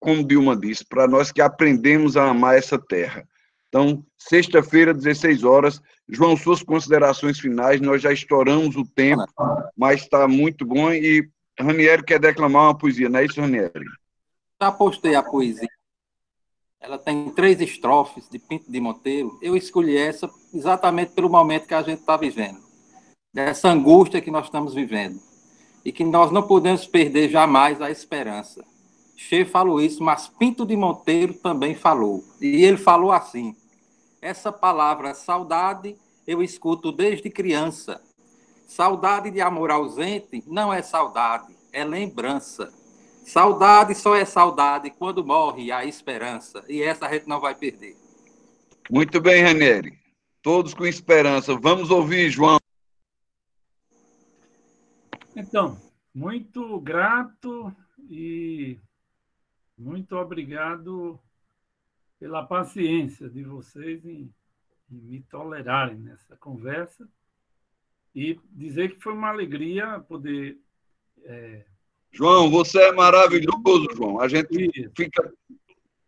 como Dilma disse, para nós que aprendemos a amar essa terra. Então, sexta-feira, 16 horas. João, suas considerações finais, nós já estouramos o tempo, mas está muito bom. E Ranieri quer declamar uma poesia, não é isso, Ranieri? Já postei a poesia. Ela tem 3 estrofes de Pinto de Monteiro. Eu escolhi essa exatamente pelo momento que a gente está vivendo, dessa angústia que nós estamos vivendo, e que nós não podemos perder jamais a esperança. Che falou isso, mas Pinto de Monteiro também falou. E ele falou assim: essa palavra saudade eu escuto desde criança. Saudade de amor ausente não é saudade, é lembrança. Saudade só é saudade quando morre a esperança. E essa a gente não vai perder. Muito bem, Ranieri. Todos com esperança. Vamos ouvir, João. Então, muito grato e muito obrigado pela paciência de vocês em me tolerarem nessa conversa e dizer que foi uma alegria poder... João, você é maravilhoso, João. A gente fica...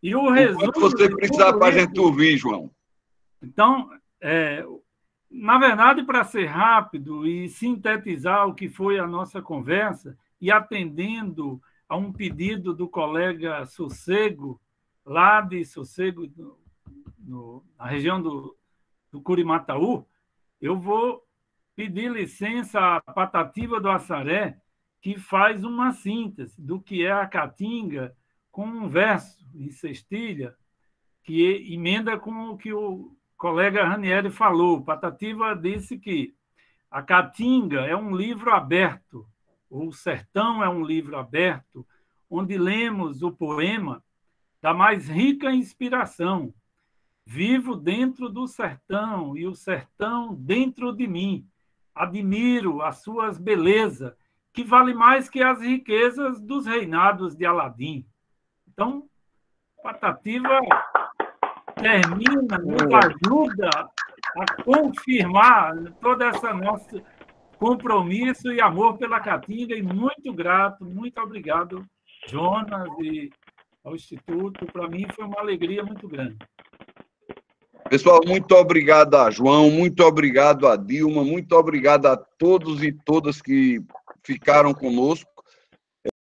E o resumo... Quando você precisar para a gente ouvir, João. Então, na verdade, para ser rápido e sintetizar o que foi a nossa conversa e atendendo a um pedido do colega Sossego, lá de Sossego, na região do Curimataú, eu vou pedir licença à Patativa do Assaré, que faz uma síntese do que é a caatinga com um verso em cestilha, que emenda com o que o colega Ranieri falou. Patativa disse que a caatinga é um livro aberto O Sertão é um livro aberto, onde lemos o poema da mais rica inspiração. Vivo dentro do sertão e o sertão dentro de mim. Admiro as suas belezas, que vale mais que as riquezas dos reinados de Aladim. Então, Patativa termina, nos ajuda a confirmar todo esse nosso compromisso e amor pela Caatinga, e muito grato, muito obrigado, Jonas, e ao Instituto. Para mim foi uma alegria muito grande. Pessoal, muito obrigado a João, muito obrigado a Dilma, muito obrigado a todos e todas que ficaram conosco.